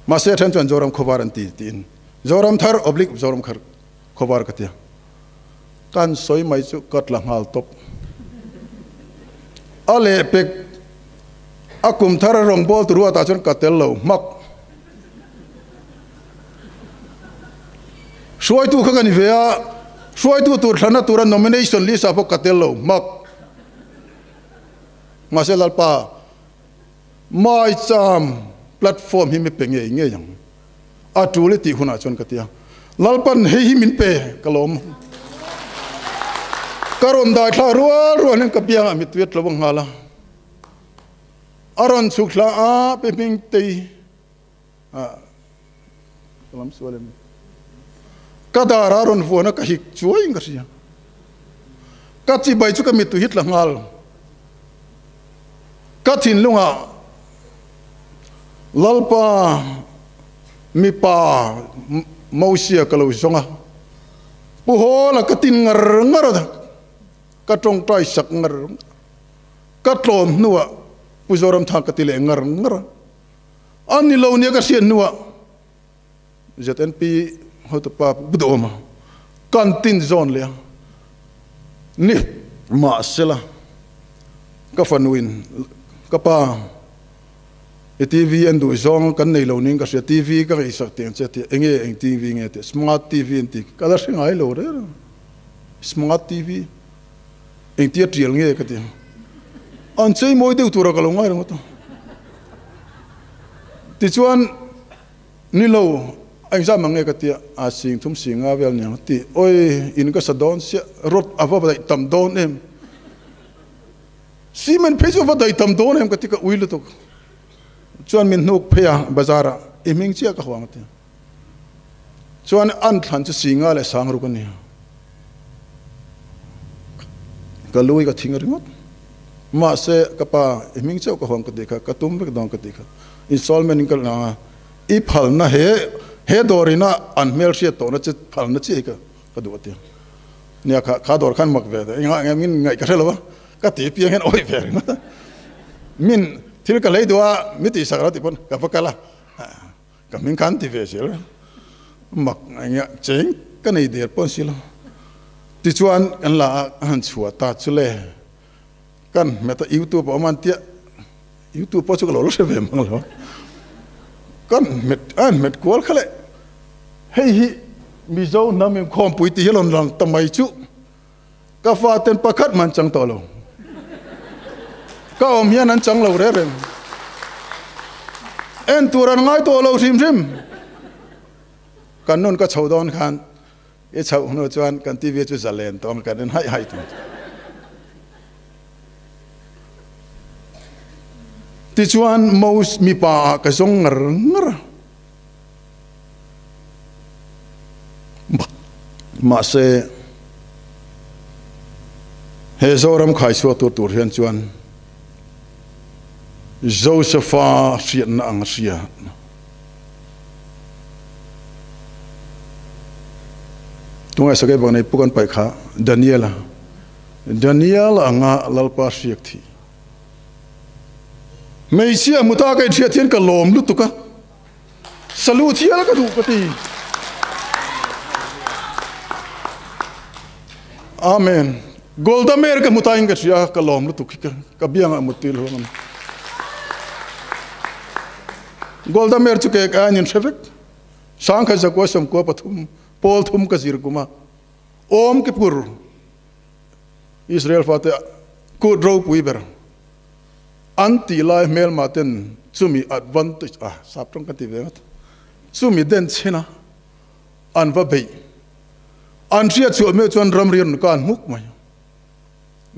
ma se than chuan zoram khovar an ti tin zoram thar oblique zoram khar khovar kata kan soi mai chu kat la ngal top ale pek akum thar rong bol tu ruwa ta chon katel lo mak suai tu kha ni vea suai tu tur thana turan nomination list apo katel lo mak maselal pa mai cham platform hi me penge nge yang atule ti huna chon katia lalpan hi min pe kalom karon da thla rual nen kapia mi twet lawang hala aron sukla a pe ping te kalam sualem kadara ron vuana ka hik chuai ngasia ka chi bai chu ka mi tu hit la ngal ka thin lunga lalpa mi pa mausia kalau zonga puhola ka tin ngar ka trong tai sak ngar katlom nuwa puzoram thak katile ngar ngar ani lo ne ka sian nuwa ZNP hotapa budoma kantin zone le ni ma sela ka fanwin ka pa TV andu zong kan nei lo ning ka sia TV ka isak teng che te enge TV nge te smart TV enti kala singai lo re smart TV eng tia trial nge ka te an chei moi de utura ka lo ngai ro to ti chuan ni lo anh ra mang nghe cái tia à sing thum sing à vel nhang ti oi in cái sadon sia rot ava ba tam don em si men peso va dai tam don em cái tia uil to chuan min nuk phaya bazara iming chia ka hwang te chuan an thlan chu singa le sang ru ka ni ka lui ka thing ringot ma se ka pa iming chau ka hwang ka dekha ka tum be dong ka dekha installment ka na I phal na he dorina an mel sia to na che phal na che ka du te nia kha dor khan mak ve de nga min ngai ka thelo ka ti pi hen oi ve min thil ka lei dua mi ti sakra ti pon ka pakala ka min kan ti ve sil mak anga cheng ka nei der pon sil ti chuan an la han chua ta chule kan meta YouTube aman tia YouTube po chu ka lo se ve mang lo kan met kwal khale hei hi mi zo nam em khom pui ti helon lang tamai chu ka fa ten pakhat man chang to lo ka om hian an chang lo re ren en turan ngai to lo rim rim kan non ka chaudon khan e chau no chuan kan TV chu zalen tong kan hai hai tu ti chuan mos mi pa ka song ngar ngar ma se he zoram khai so tur hian chuan Josepha sian na ang sia tungai sagai bangai pukan pai kha Daniel anga lalpa siak thi Meisia muta kai thia thian ka lom lu tuka salu thial ka du pati amen golda mer ka muta ing ka thia ka lom lu tukika ka bianga mutil hongam golda mer chu ke ka nin shevek sang kha zakwa sam ko pathum pol thum ka zir kuma om ke pur Israel fate ku dro puiber anti lai mel maten sumi advantage saprong ka tivengat sumi den chena anva bei anria chu me chuan ramrian kan muk mai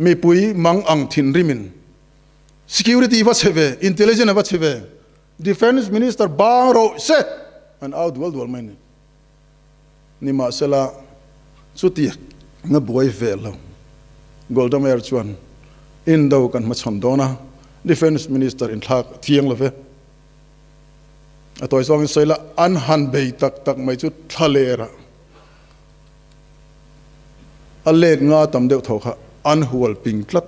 mi pui mang ang thin rimin security va cheve intelligence va cheve defense minister baro se an out world wal mai ni ma sala chuti na boy velo golda mer chuan indo kan ma cham dona defense minister in thak thiang love atoi song soila an han bei tak mai chu thalera alet nga tam deu thoka an hual ping tlat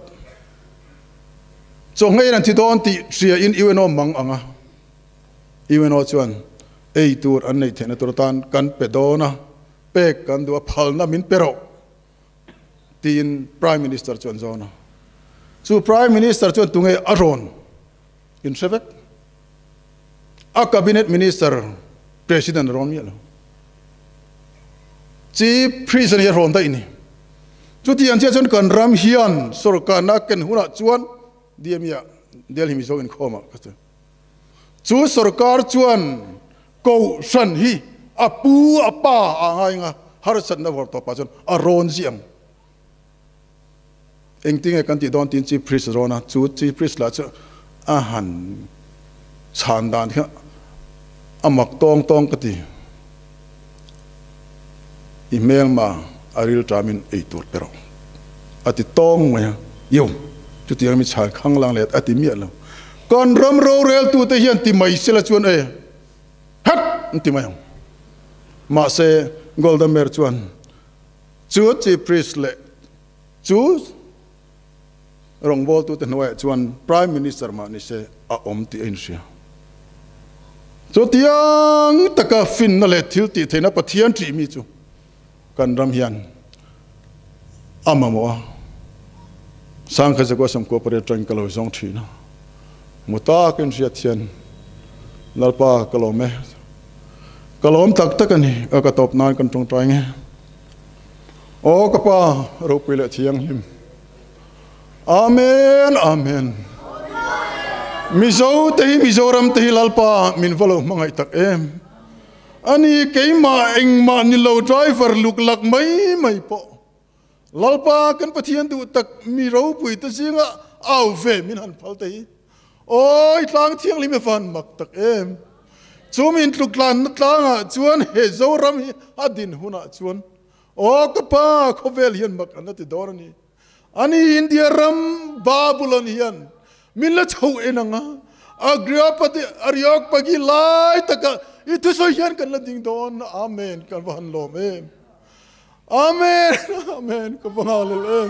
so ngai ran thi don ti ria in iweno mang anga iweno chuan ei tur an nei thena tur tan kan pedona pek kan du phalna min pero tin prime minister chuan zona so prime minister chuan tungai aron in sevek a cabinet minister president ron mi lo chief prisoner ron da ini chu ti an che chuan kan ram hian sarkar na ken huna chuan diamia del himi zo in khoma ka chu sarkar chuan ko san hi apu apa angai nga har san na vor to pa chuan aron jiam engting kan ti don tin chief priest rona chu chief priest la chu a han chan dan kha amak tong ka ti email ma aril tramin eitur pero ati tong ma yo chu ti mi chal khang lang let ati mi lo kon rom ro rel tu te hian ti mai sela chuan e hat ti mai ma se golden mer chuan chu chief priest le chu รองบอลตัวเต็นไว้ชวน Prime Minister มานี่เสออมตีเอ็นเสียจดยังตะกาฟินนั่นแหละทิลติเทนับเทียนจีมีจูกันรำเฮียนอามามัวสังเกตว่าสมควรประเด็นกลอยสองทีนะมุตากันเสียเทียนลัลปากลอมกลอมตักตะกันนี่ก็ตบนานกันตรงใจไงโอ้กป้าเราไปละเทียงหิมอาเมนอาเมนมิโซเตหิมิโซรัมเตหิลัลปามินฟโลมังไอตักเอ็มอันนี้เกี่ยมาเองมานิโลไดรเวอร์ลุกลักไม่พอลัลปากันปะเทียนดูตักมีเราปุยตะซิงะเอาเฟมินหันพัลเตหิโอ้ยทางเทียงลิมฟันมักตักเอ็มจูมินลุกลันนักลางอ่ะชวนเฮโซรัมฮัดดินหุนะชวนโอ้กป้าเขาเวลียนมักอันนั้นติดดอร์นี่อันนี้อินเดียรัมบาบุลอนเฮียนมิลละเช่าเองนะอักริยปฏิอริยกปะกิไลตะกะอิทุสอยยันกันละดิ่งดอนอาเมนกันวันลมเองอาเมนอาเมนกันวันอะไรเอง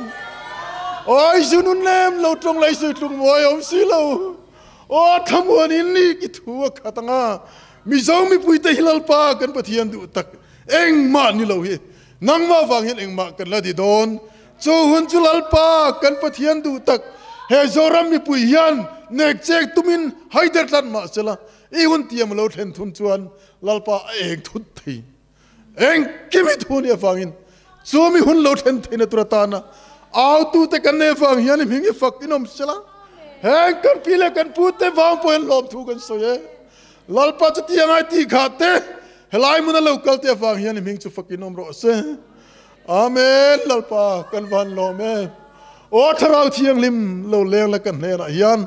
โอ้ยสุนุนเลมเราตรงไหนสุดตรงมวยอมสิเราโอ้ทำวันนี้กิทัวขัดงามิจงมีปุยเตหิลัลปากันปะเทียนดูตักเองมานี่เราเฮนังมาฟังเห็นเองมากันละดิดอนจูหุนจุลัลปากันปะเทียนดูตักเฮโซรัมมีปุยยันเนกเจกตุมินไฮเดอร์ตันมาเสละอีหุ่นเตียมเราเห็นทุนชวนลัลปาเองทุนทีเองกิมิทุนเนี่ยฟังอินจูมีหุ่นเราเห็นทีนตุระตานะเอาตูเตกันเนฟังยันมิงฟักอินอมเสละเฮงกันพิเลกันพูดเตฟังพอยลมทุกันสวยลัลปาจะเตียงไอตีขาดเตเฮลายมุนเราเกลเตฟังยันมิงจะฟักอินอมรอเซอาเมนลัลปากันวันลมโอ้ทาราวเทียงลิมเราเลี้ยงแล้วกันเนน่ะยัน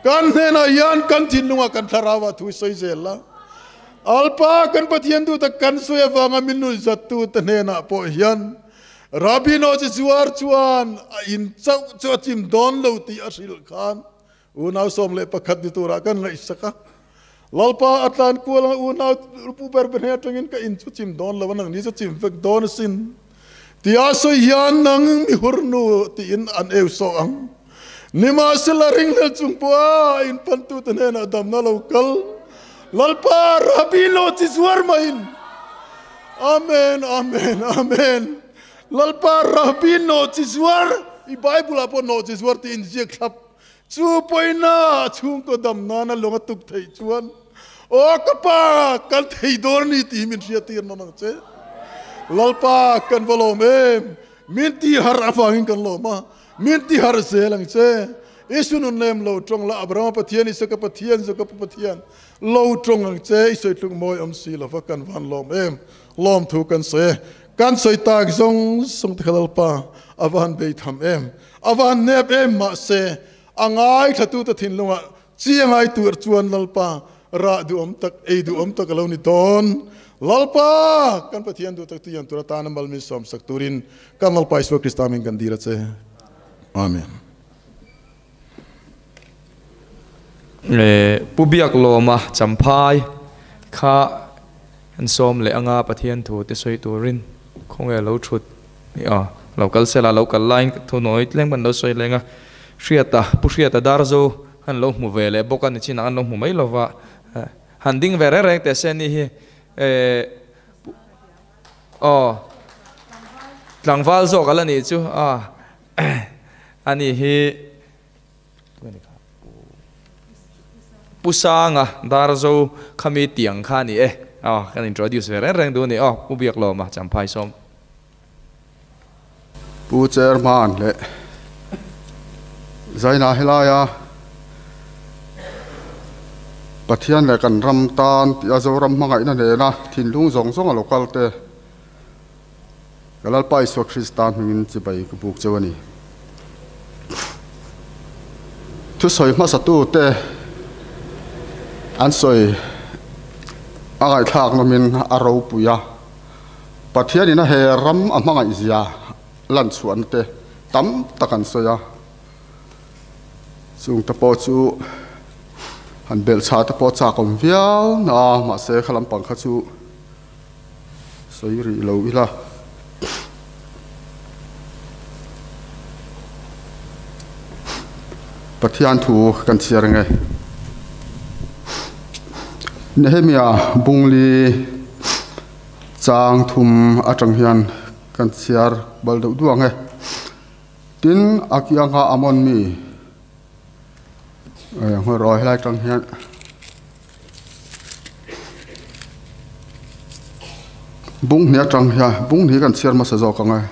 กันเนน่ะยันกันทินลุงกันทาราวทุยสวยเจล่ะอัลปากันปะเทียนดูตะกันสวยฟังมินุจัตตุตะเนน่ะปอยันราบิโนจะจวาร์จวนอินเจ้าจวดจิมดอนเราตีอาศิลขานอุณาสมเลปะขัดดิตุระกันไรสักลัลปาอัตลานกัวลังอุณารูปแบบเป็นเหตุงั้นก็อินจวดจิมดอนแล้ววันนี้จวดจิมเฟกดอนสินที่อาศัยยันนังมิฮุรนูที่อินอันเอวสองนิมาสลาริงเลจุงปัวอินพันตุตเนนอดัมนาลาวกัลลัลปาราบิโนติสวาร์มาอินอาเมนอาเมนอาเมนลัลปาราบิโนติสวาร์อีไบเบิลอาปโนติสวาร์ที่อินเจครับจูปอยนาชุงก็ดัมนานาลงตุกไทยชวนโอ้กป้ากันไทยดอร์นี่ที่มินเชียตีนนั่งเจลัลปากันวอลมมินตีฮาร์ฟังกันลมามินตีฮาร์เซลังเซอิสุนุนเลมโลตรงละอับราฮัมปะเทียนอิสกปะเทียนสกปะเทียนโลตรงลังเซอิสุตุงมอยอมซีลฟักกันวันลมลมถูกกันเซกันใส่ตากซงสงทลัลปาอวันเบยทำอวันเนบมาเซอังไงทัตุตทินลงอ่ะเจียงไงตัวจวนลัลปาราดูอมตักดูอมตักเลวนิดอนลัลปากันปะเทียนดูตักที่ยันตุระตานมัลมิสอมสักตุรินกันลัลปาอิสวะคริสตามินกันดีระเซอาเมนปุบิยักโลมาจำพายข้าอันสมเลองาปะเทียนถูติสวยตุรินคงเราชุดนี่เรากัลเซลาเรากัลไลน์ทุนอยเล่งบันเราสวยเลงเชียตาผู้เชียตาดาร์โซฮันเราหมู่เวเลบอกกันชินันเราหมู่ไม่เราว่าฮันดิ้งเวรแรงแต่เส้นนี้หลังฟ้าโซกันแล้วนี่จูอันนี้ผู้สร้างดาร์โซขมิเตียงข้านี่กัน introduce เวรแรงดูนี่ผู้เบียกเรามาจำพายสมผู้เจอร์มานเลยใจน่าเฮลายาปะเทียนเลยกันรำตานที่อาจจะรำมังไงนั่นเองนะทิ้งลุงสองโลกาลเตะก็ลัลไปสวคริสตานมินจะไปกบุกเจวนี่ทุสอยมาสตูเตะอันสอยอะไรทางนั้นมินอารมณ์ปุยาปะเทียนนี่นะเฮรำมังไงสิยาลันสวนเตะตั้มตะกันสอยซุงตะโปจูฮันเบลชาตะโปจากอมวิลนะมาเสขลัมปังขจูสวยรีโลวิลา pathian thu kan chiar nge Nehemia bungli chang thum atang hian kan chiar bal do duang he tin akianga amon mi hoi roi lai tang hian bung nia tang hia bung ni kan chiar ma sa zo ka ngai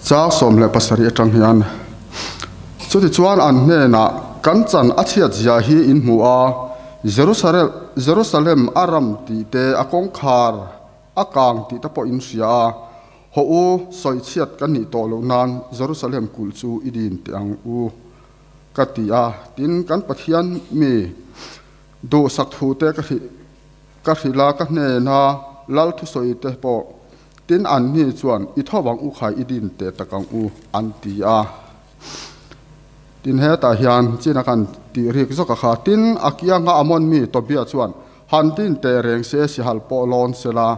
cha som le pasari tang hian chu ti chuan an ne na kan chan a chiat zia hi in mu a Jerusalem aram ti te akong khar akang ti ta po in sia ho u soi chiat kan ni to lo nan Jerusalem kul chu idin te ang u katia tin kan pathian mi do sak thu te ka hila ka ne na lal thu soi te po tin an ni chuan I thawang u khai idin te takang u an ti a tin he ta hian china kan ti rik zoka kha tin akia nga amon mi to bia chuan han tin te reng se si hal po lon sela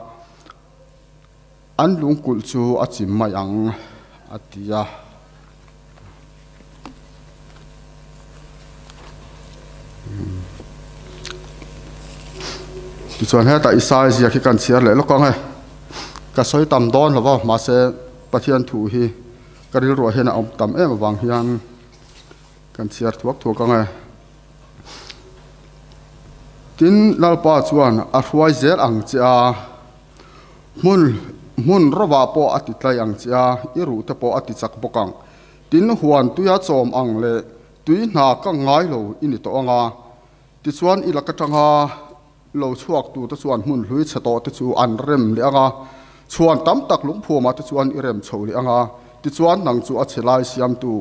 an lung kul chu achim mai ang atia ti chuan he ta isai zia ki kan chiar le lo ka nge ka soi tam don lo ma se pathian thu hi karil ro hena om tam em wang hian kan chiar thuak ka nge tin lalpa chuan a hruai zel ang cha mun rowa po ati tlai ang cha iru te po ati chak bokang tin huan tuya chom ang le tui na ka ngai lo ini to anga ti chuan ila ka tanga lo chuak tu ta chuan mun hlui chato te chu an rem le anga chuan tam tak lung phuma te chuan I rem chho le anga ti chuan nang chu a chelai siam tu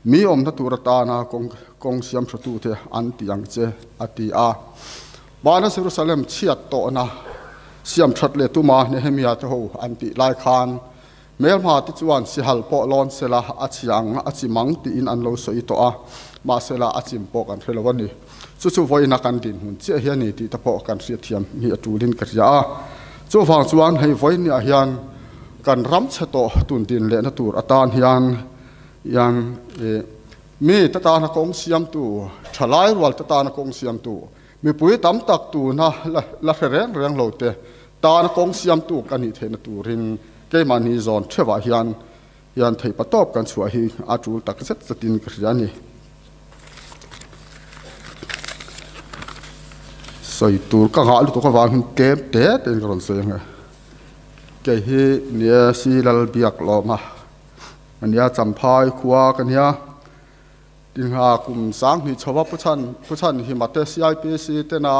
mi om na tur ta na kong siam thatu the an tiang che ati a bana Jerusalem chiat to na siam that le tu ma Nehemia te ho an ti lai khan mel ma ti chuan si hal po lon sela a chiang a chimang ti in an lo soi to a ma sela a chim po kan relawani chu voina kan din hun che hian ni ti ta po kan ria thiam hi atulin ka ria chu wang chuan hei voin a hian kan ram chato tun din le na tur atan hian yang mi tata na kong siam tu thalai wal tata na kong siam tu mi pui tam tak tu na la reng lo te ta na kong siam tu kan ni the na turin ke mani zon thewa hian thei patop kan chua hi atul tak set satin ka ria ni soi tur ka ga lu to ka wang ke te ten ron se nga ke hi nia si lal biak lo ma ania champhai khuwa kan ya tin ha kum sang ni chawa puchan hi mate CIPC te na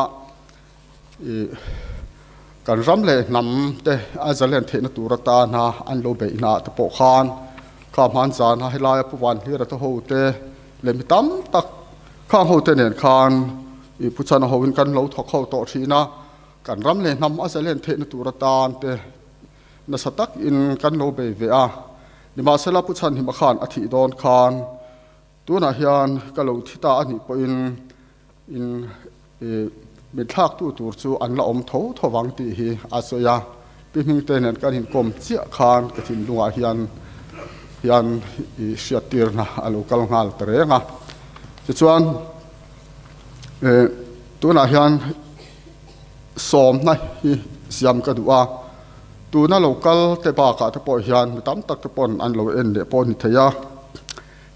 kan ram le nam te azalen the na turata na an lo be na te po khan kha man za na hilai puwan hi ra to ho te le mi tam tak kha ho te nen khan I puchan ho win kan lo thok ho to thina kan ram le nam azalen the na turata te na satak in kan lo be ve a ni ma sela puchan hi ma khan athi don khan tu na hian ka lo thita ani po in mi thak tu tur chu an la om tho wang ti hi asoya pi ming te nen kan hin kom chia khan ka thin lunga hian I shiatir na alo kal ngal terenga chuan tu na hian som na hi siam ka duwa tu na local te ba ka te po hian tam tak te pon an lo en de pon ni thaya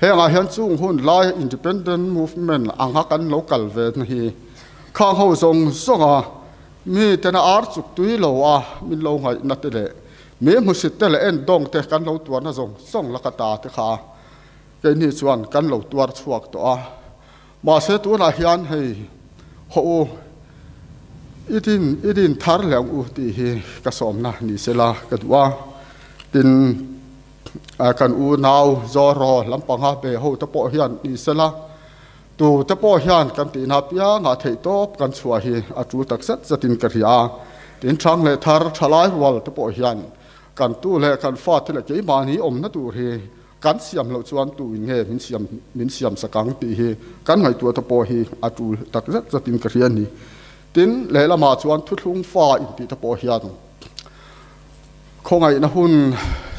he nga hian chung hun lai independent movement ang ha kan local ve hi kha ho zong zonga mi te na ar chuk tui lo a min lo ngai na te le me mu sit te le en dong te kan lo tuar na zong la ka ta te kha ke ni chuan kan lo tuar chuak to a ma se tu na hian hei ho idin thar leng u ti hi ka som na ni sela ka duwa tin kan u naw zoro lampang ha be ho ta po hian ni sela tu ta po hian kan ti na pia nga thei top kan chua hi atu tak sat zatin ka ria tin thang le thar thalai wal ta po hian kan tu le kan fa te le ke ma ni om na tu hi kan siam lo chuan tu in he min siam sakang ti hi kan ngai tu ta po hi atu tak sat zatin ka ria ni tin le lama chuan thu thlung fa in ti ta po hian khongai na hun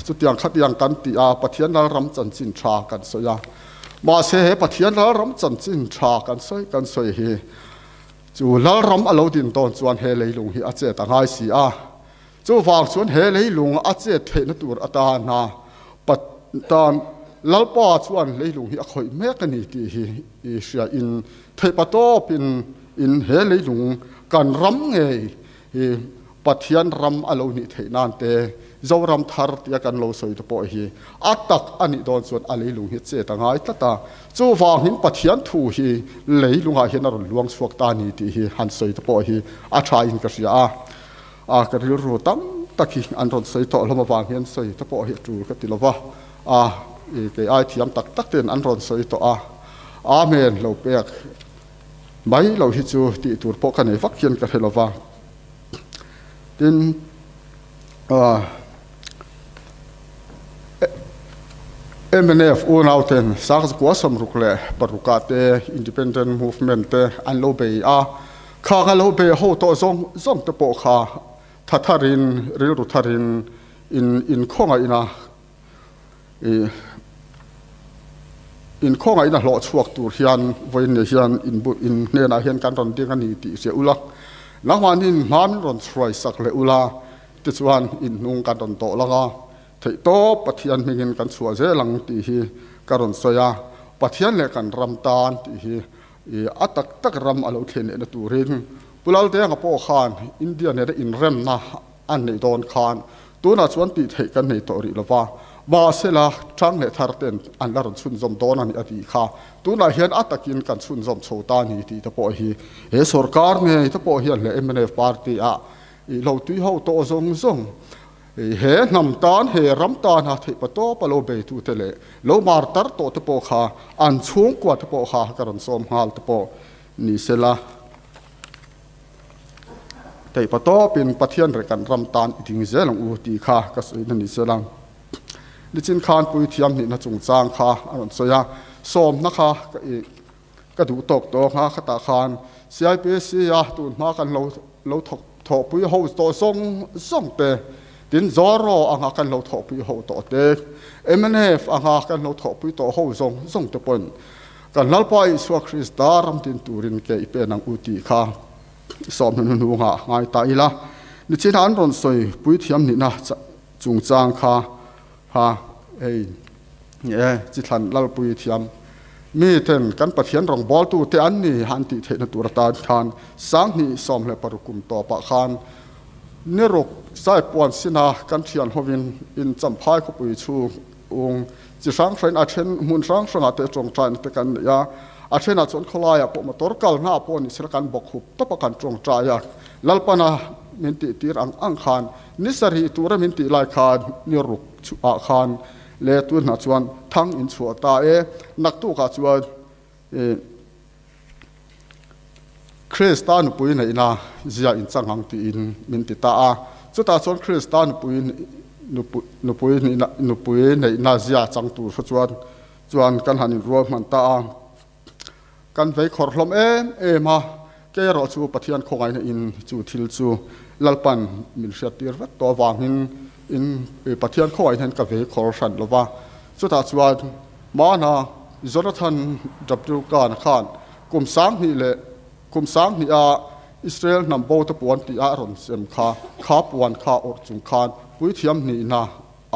chu tiang khat yang kan ti a pathian lal ram chan chin tha kan soya ma se he pathian lal ram chan chin tha kan soi hi chu lal ram alo din ton chuan he leilung hi a che ta ngai si a chu wang chuan he leilung a che the na tur ata na pat tan lalpa chuan leilung hi a khoi mek ani ti hi i sia in thei patop in he leilung kan ram nge hi pathian ram alo ni theinan te zoram thar tia kan lo soi to po hi atak ani don chuan a leilung hi che ta ngai tata chu wang hin pathian thu hi leilunga hian a luang suak ta ni ti hi han soi to po hi a tha in ka sia a ka ri ru tam taki an ron soi to lama wang hian soi to po hi tu ka ti lova a ke ai thiam tak tak ten an ron soi to a amen lo pek mai lo hi chu ti tur po ka nei vak hian ka helova tin MNF unauten saks kuasam rukle barukate independent movement te an lo be a kha lo be ho to zong te po kha thatharin ril rutharin in khonga ina in khonga ina lo chuak tur hian voin ne hian in ne na hian kan ron ding ani ti se ulak langwanin man ron throi sak le ula ti chuan in nung kan ron to langa thei to pathian mingin kan chua je lang ti hi karon soya pathian le kan ram tan ti hi atak tak ram alo thlen na turin pulal te nga po khan india ne in rem na an nei don khan tuna chuan ti thei kan nei to ri lova ma sela thang le thar ten an la ron chun zom don ani ati kha tuna hian atakin kan chun zom chota ni ti to po hi he sarkar ne to po hian le MNF party a i lo tui ho to zong he nam tan he ram tan ha thei pato palo be tu tele lo mar tar to te po kha an chung kwa te po kha karon som hal te po ni sela thei pato pin pathian re kan ram tan iting zelang u ti kha ka soi na ni selang ni chin khan pui thiam ni na chung chang kha aron soya som na kha ka du tok to kha khata khan CIPC ya tu ma kan lo thok tho pui ho to song te tin zoro anga kan lo tho pui ho to te MNF anga kan lo tho pui to ho zong te pon kan lalpai suak krista ram tin turin ke ipe nang uti kha som nu nga ngai ta ila ni chin an ron soi pui thiam ni na chung chang kha ha ei chi thlan lal pui thiam mi ten kan pathian rong bol tu te an ni han ti the na tur ta khan sang ni som le parukum to pa khan nerok sai pon sina kan thian hovin in champhai ko pui chu chi sang train a then mun sang ate chong tran te kan ya a then a chon kholaya po motor kal na po ni sir kan bok hup to pa kan chong tra ya lalpana min ti tir ang khan nisari tura min ti lai khan nerok chu a khan le tu na chuan thang in chu ta nak tu ka chuan Kristan pui nei na zia in changang ti in min ti ta a chuta chon Kristan pui nu pui nei na zia chang tu chuan kan hanin ro man ta a kan vei khor hlom ma ke ro chu pathian khongai na in chu thil chu lalpan mil sha tir vat to wangin in pathian khongai hen ka vei khor san lova chuta chuan mana Jonathan W kan khan kum sang ni a Israel nam bo to pon ti a ron sem kha puan kha or chung khan pui thiam ni na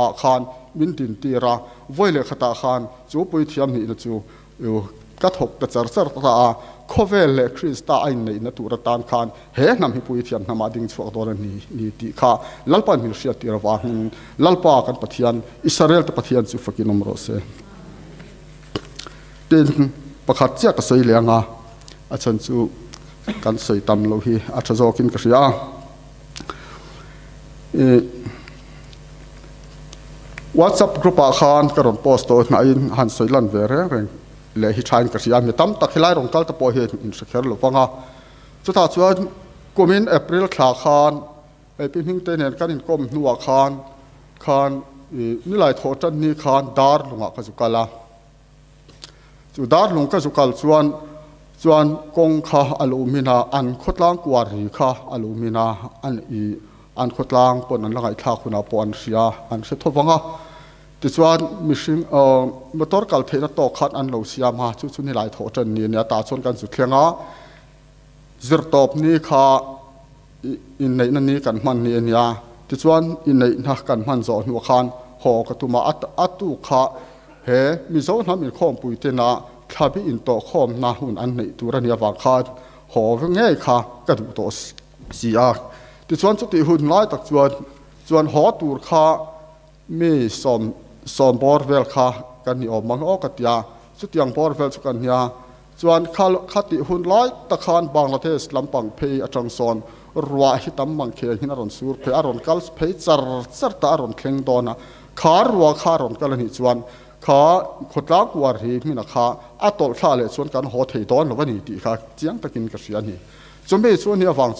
a khan min tin ti ra voile khata khan chu pui thiam ni na chu ka thok ta char ta a khovel le krista ai nei na tu ra tan khan he nam hi pui thiam na ma ding chuak dor ni ti kha lalpan mil sia ti ra wa lalpa kan pathian Israel ta pathian chu fakinom ro se ten pakhat cha ka sei lenga a chan chu kan sei tam lo hi a tha zokin ka ria WhatsApp group a khan karon post to na in han soilan ve reng le hi thain ka ria mi tam tak hilai rong tal ta po he in sakher lo wanga chuta chuan komin April thla khan e pi hing te nen kan in kom nuwa khan ni lai tho tan ni khan dar lunga ka zu kala chu dar lung ka zu kal chuan kong kha alumina an khotlang kwari kha alumina an an khotlang pon an langai thla khuna pon ria an se thowanga ti chuan mihring motor kal theina to khat an lo siam ha chu ni lai tho tan ni ta chon kan chu thlenga zir top ni kha in nei na ni kan man ni ania ti chuan in nei na kan man zo nu khan ho ka tuma atu kha he mi zo nam in khom pui te na khabi in to khom na hun an nei turania wa kha ho nge kha ka du to sia ti chuan chu ti hun lai tak chuan ho tur kha mi som bor vel kha kan ni om mang o ka tia chu tiang bor vel chu kan nia chuan khati hun lai ta khan Bangladesh lampang phei atang son ruwa hi tam mang khe hin aron sur phe aron kal phei char ta aron thleng dona khar ruwa kharon kal ni chuan kha khotla kwar hi mina kha atol thla le chuan kan ho thei don lo ni ti kha chiang takin ka ria ni chombe chuan ni awang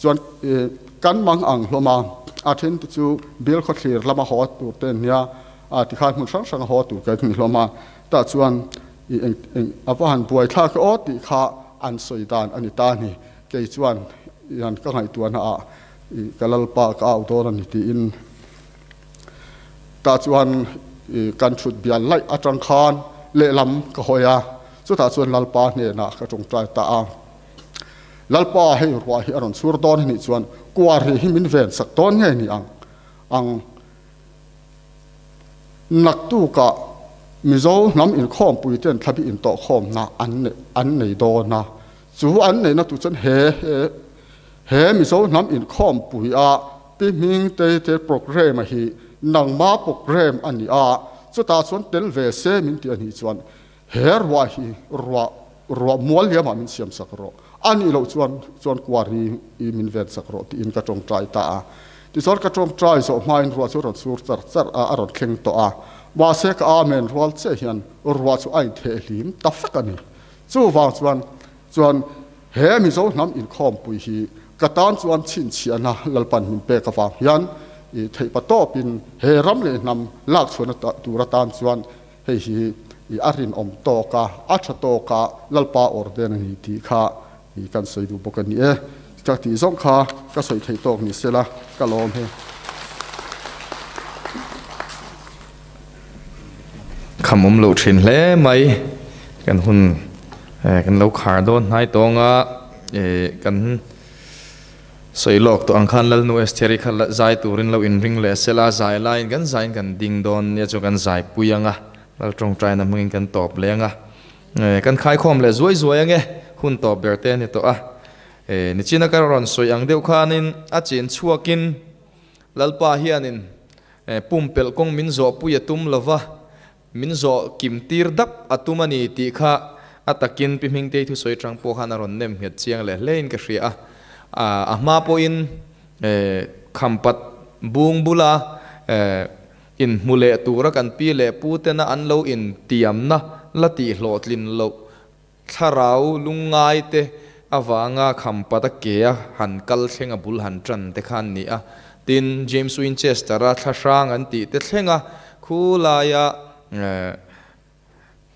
chuan kan mang ang hloma athen chu bil kho thlir lama ho tur ten nia ti khan mun sang ho tu ka ni hloma ta chuan awan buai thla ka o ti kha an soidan ani ta ni ke chuan yan ka ngai tuan a kalal pa ka au don ani ti in ta chuan kan thut bial lai atang khan le lam ka hoya chu ta chuan lalpa ne na ka tong trai ta a lalpa hei ruwa hi aron sur don ni chuan kwar hi min ven sak ton nge ni ang nak tu ka mizo nam in khom pui ten thabi in to khom na an nei do na chu an nei na tu chen he mizo nam in khom pui a pi ming te program hi nang ma program ani a chu ta chuan tel ve se min ti ani chuan her wa hi ro mual ya ma min siam sak ro ani lo chuan kwari I min vet sak ro ti in ka tong trai ta a ti sor ka tong trai so main ro chu ron sur char a aron thleng to a wa se ka amen rol che hian ruwa chu ai the hlim ta fakani chu wang chuan he mi zo nam in khom pui hi katan chuan chin chiana lalpan min pe ka wang hian I thei pa to pin he ram le nam lak chuna ta tura tan chuan hei hi I arin om to ka acha to ka lalpa orden ni ti kha I kan soi du bokani e ta ti zong kha ka soi thei tok ni sela ka lom he kham lo thin hle mai kan hun kan lo khar don nai tonga kan soi lok to ang khan lal nu esteri khal zai turin lo in ring le sela zai line kan zain kan ding don ne chu kan zai puyanga lal trong trai na mungin kan top lenga kan khai khom le zoi ange hun top berte ni to a ni china ka ron soi ang deu khanin a chin chuakin lalpa hianin pumpel kong min zo puya tum lova min zo kim tir dap atumani ti kha atakin piming te thu soi trang po khan ron nem het chiang le lein ka ria a ma po in khampat bung bula in mule tura kan pi le pu te na an lo in tiam na lati hlotlin lo tharau lungai te awanga khampata ke han kal thenga bul han tran te khan ni a tin James Winchester a thrang an ti te thlenga khulaya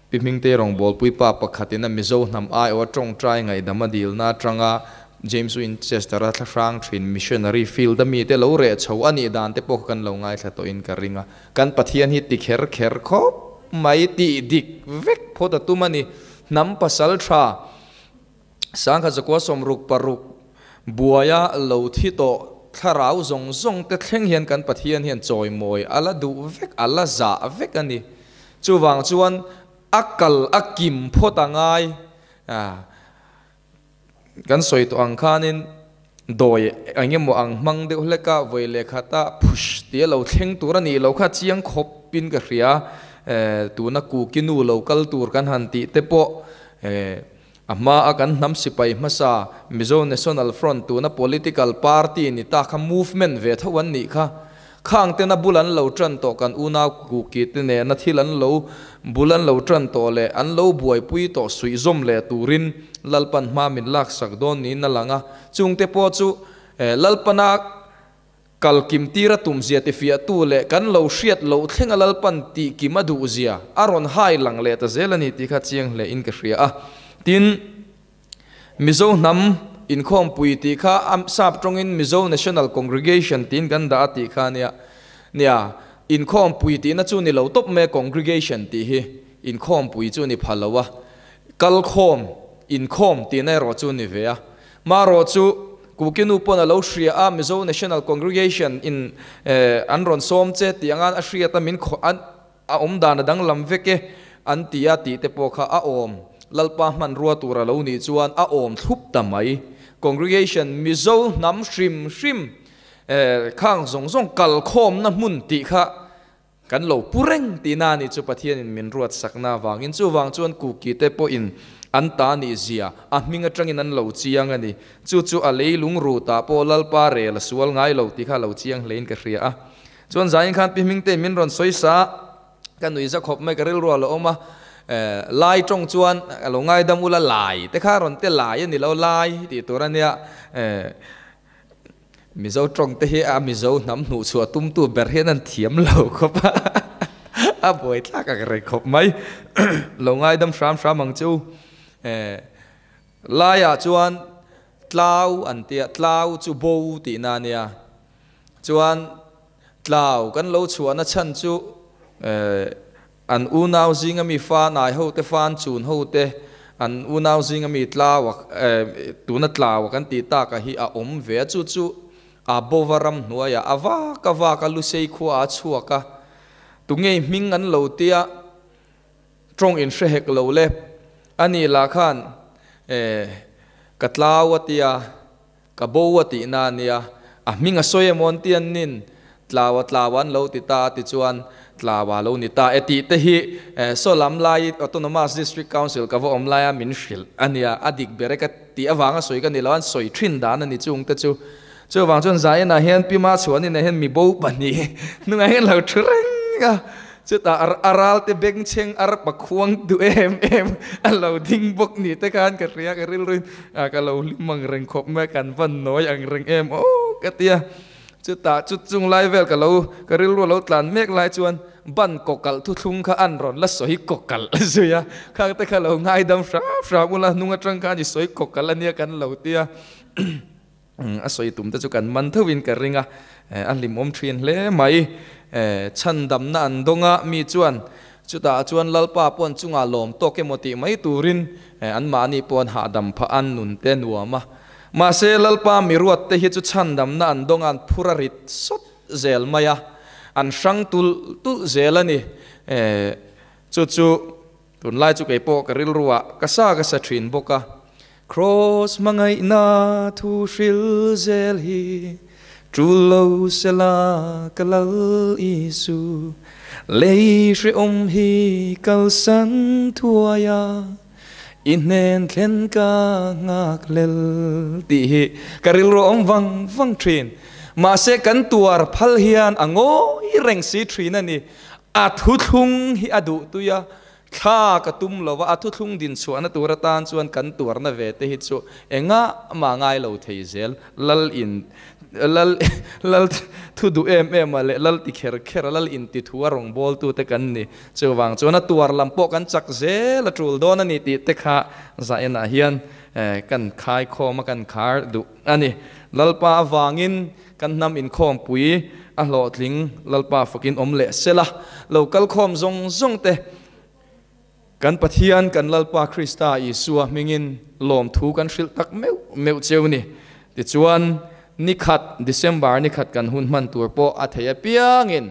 piming te rong bol pui pa pakhatina mizo nam ai o tong trai ngai damadil na tranga James Winchester a thrang thin missionary field da mi te lo re chho ani dan te pok kan lo ngai thla to in ka ringa kan pathian hi ti kher khop mai ti dik vek phoda tumani nam pasal tha sangkha zakwa somruk paruk buaya lo thi to tharau zong te thleng hian kan pathian hian choi moi ala du vek ala za vek ani chuwang chuan akal akim photangai kan soi to ang khanin doi angemo ang mang de hleka voile khata phush te lo thleng turani lo kha chiang khop pin ka ria tu na ku kinu local tur kan han ti te po ama akan nam sipai masa Mizo National Front tu na political party ni ta kha movement ve thawan ni kha khang te na bulan lo tran to kan una ku ki te ne na thilan lo bulan lo tran to le an lo buai pui to sui zom le turin lalpan ma min lak sak don ni na langa chung te po chu lalpana kal kim tira tum zia te fia tu le kan lo hriat lo thlenga lalpan ti ki madu zia aron hai lang le ta zelani ti kha chiang le in ka hria a tin Mizo nam in khom pui ti kha am sap trong in Mizo National Congregation tin kan da ti kha nia in khom pui ti na chu ni lo top me congregation ti hi in khom pui chu ni phalawa kal khom in khom ti na ro chu ni ve a ma ro chu kukinu pona lo shria a Mizo National Congregation in anron som che ti angan a shria ta min kho an a dan dang lam veke an tia ti te po kha a om lalpa man ruwa tura lo ni chuan a om thup tamai congregation Mizo nam shrim khang zong kal khom na mun ti kha kan lo pureng ti na ni chu pathian in min ruat sakna wangin chu wang chuan ku ki te po in an ta ni zia a minga tangin an lo chiang ani chu a leilung ru ta po lalpa re la sual ngai lo ti kha lo chiang lein ka hria a chuan zain khan pi ming te min ron soisa kan nui za khop mai ka ril ro lo oma lai trong chuan lo ngai dam ula lai te kha ron te lai ani lo lai ti torania Mizo trong te hi a Mizo nam nu chu tum tu ber hen an thiam lo khopa a boi thla ka re khop mai lo ngai dam shram ang chu laia chuan tlau an tia tlau chu bo ti na nia chuan tlau kan lo chuan a chan chu an u nau zinga mi fa nai ho te fan chun ho te an u nau zinga mi tlau tu na tlau kan ti ta ka hi a om ve chu a bovaram nuaya awa ka lu sei khu a chuaka tu ngei ming an lo tia trong in she hek lo le ani la khan katlawatia kabowati na nia a minga soyemon tian nin tlawan lo ti ta ti chuan tlawa lo ni ta eti te hi solam lai autonomous district council ka vo om lai a min shil ania adik bereka ti awanga soi ka ni lawan soi thin dan ani chung te chu wang chuan zai na hian pima chuan in hen mi bo pani nunga hen lo threng chu ta aral te beng cheng ar pakhuang du em alo ding bok ni te kan ka ria ka ril rin ka lo limang reng khop me kan van noi ang reng em o ka tia chu ta chu chung lai vel ka lo ka ril ro lo tlan mek lai chuan ban kokal thu thung kha an ron la soi kokal zuya khang te kha lo ngai dam fra mula nunga tang ka ni soi kokal ania kan lo tia a soi tum te chu kan man thawin ka ringa an lim om thin hle mai chan dam na an donga mi chuan chuta chuan lalpa pon chunga lom to ke moti mai turin an mani pon ha dam pha an nun te nuama ma se lalpa mi ruat te hi chu chan dam na an dongan phurarit sot zel maya an sang tul zelani chu tun lai chu kai po ka ril ruwa ka sa thin boka cross mangai na thu shil zel hi Trulo sela kalal isu lei shri hi kal san thuaya inen thlen ka ngak lel ti hi karil ro om wang thin ma se kan tuar phal hian ango hi reng si thin ani a thu thung hi adu tuya kha ka tum lova a thu thung din chuan tur tan chuan kan tur na ve te hi chu enga ma ngai lo thei zel lal thu du em ale lal ti kher lal in ti thu rong bol tu te kan ni chewang chona tuar lampo kan chak zel la trul don ani ti te kha za ena hian kan khai khom kan khar du ani lalpa wangin kan nam in khom pui a lo tling lalpa fakin omle sela local khom zong te kan pathian kan lalpa Krista Isua mingin lom thu kan shil tak meu cheu ni ti chuan nikhat December nikhat kan hun man tur po athaya piangin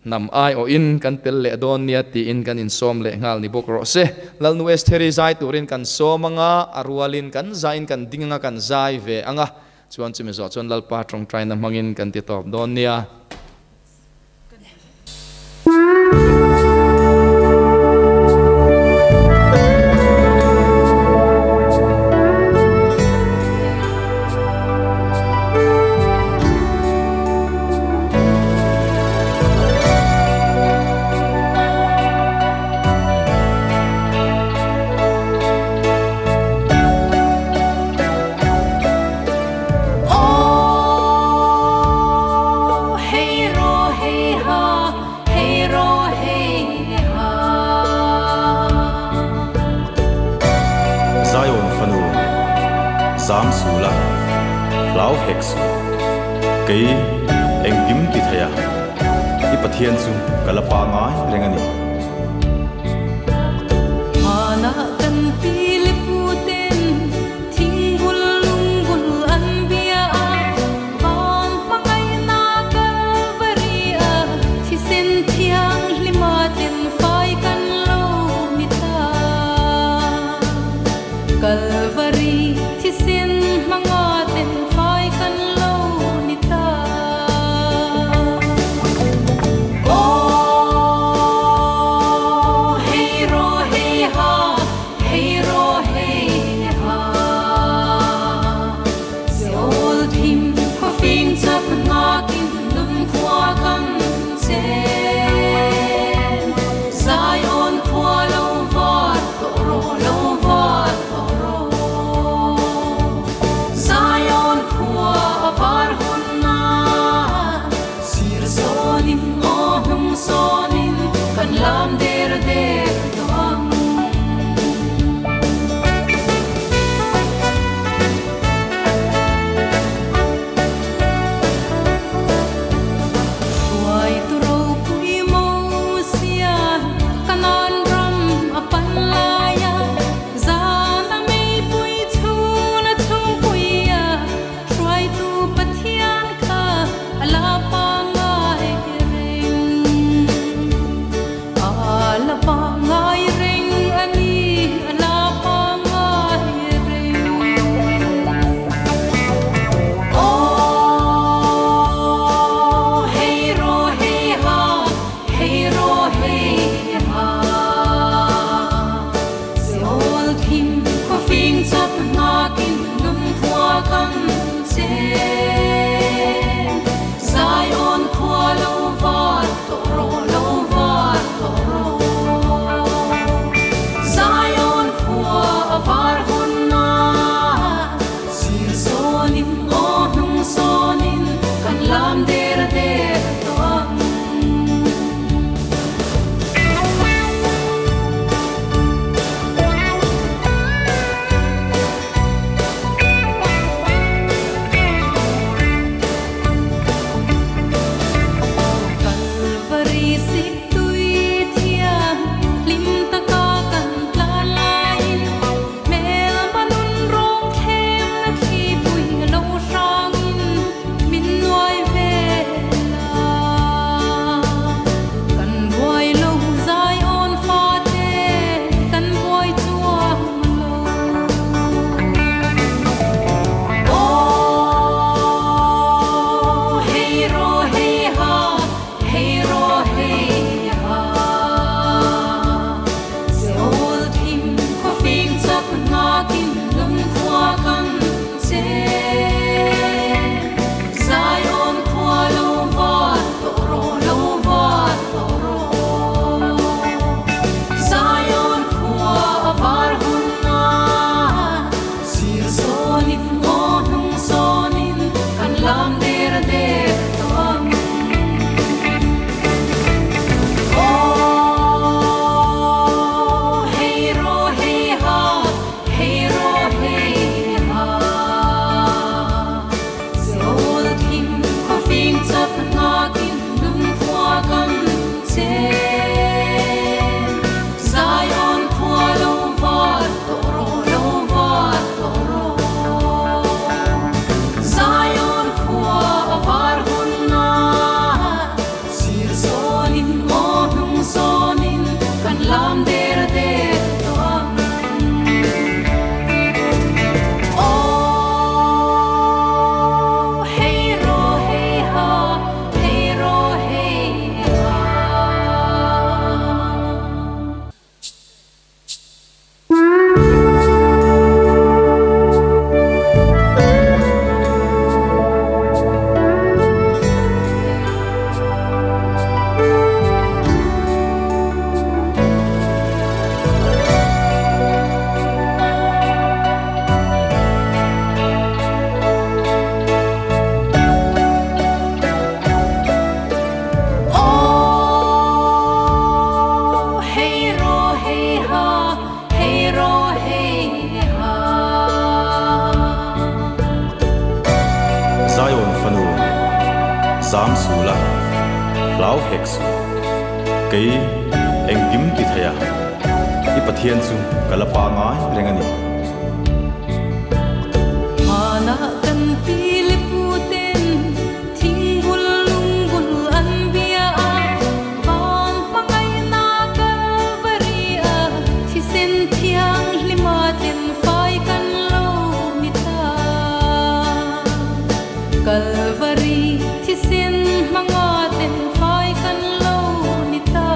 nam ai o in kan tel le don nia ti in kan in som le ngal ni bok ro se lal nu es theri zai turin kan somanga arwalin kan zain kan dinga kan zai ve anga chuan chumi zo chuan lalpa trong trai na mangin kan ti top don nia Hey zam sula lau hek su kei engkim ki thaya i pathian chu kalapa ngai rengani ana kan pili puten thingul lungul anbia van pangai na kalvaria thi sen thiang limaten fai kan lo mita kalvari thi sen mangaten fai kan lo mita Zion khua lâu vót Zion khua var hun na sir sonin ohum sonin kan lam der der doang Zion khua lâu vót Zion khua var hun na sir sonin ohum sonin kan lam der der doang lau hek su kei engkim ki thaya I pathian chu kalapa ngai rengani mana kan piliputen tinggul lunggul anbiya wang pangai na kalvaria thisen thiang limaten fai kan lo nita kalvari thisen mangaten fai kan lo nita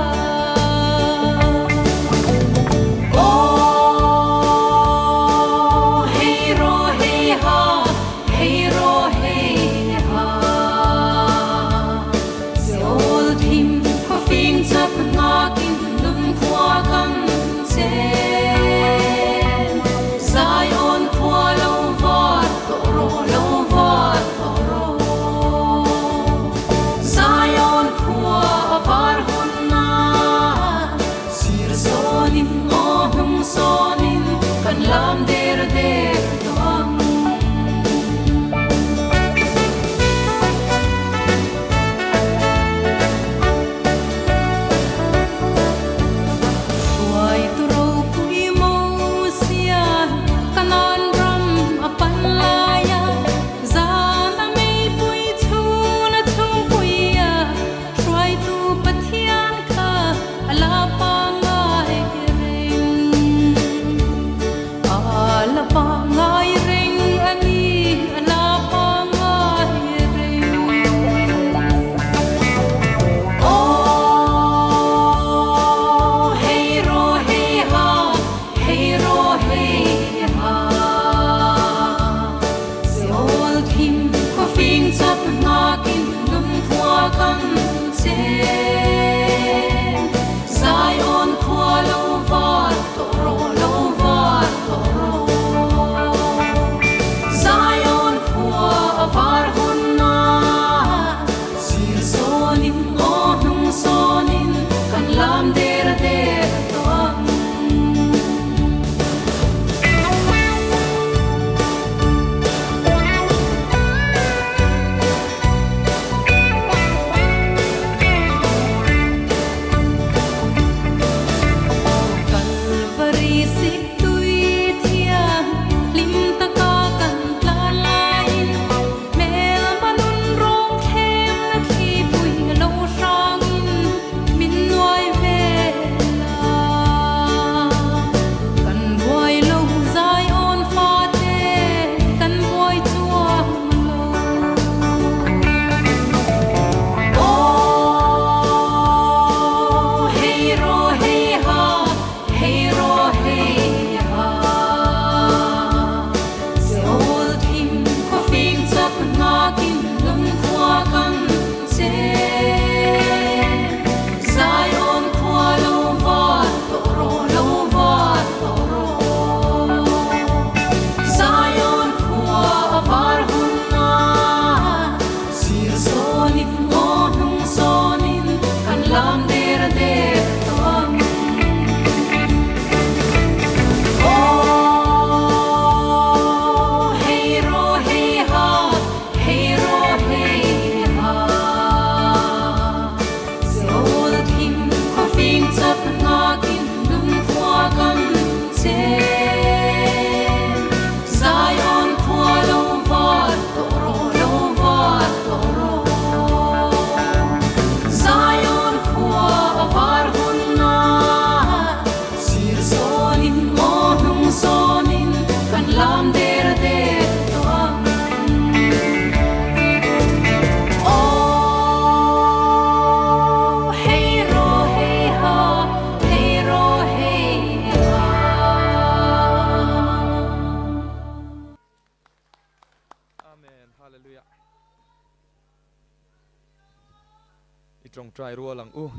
trong trai rua lang u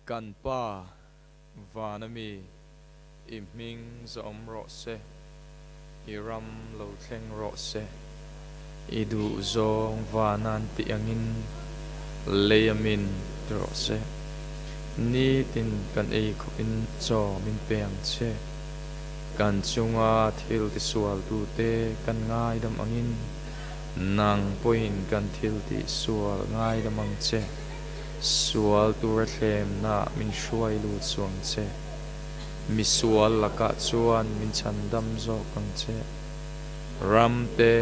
kan pa vanami iming zom ro se iram lo thleng ro se idu zong vanan ti angin leyamin ro se ni tin kan ei khopin cho min peng che kan chunga thil ti sual tu te kan ngai dam angin nang poin kan thil ti sual ngai dam ang che sual tur thlem na min hruai lut chuang che mi sual laka chuan min chandam zo kang che ram te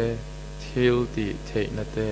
thil ti theina te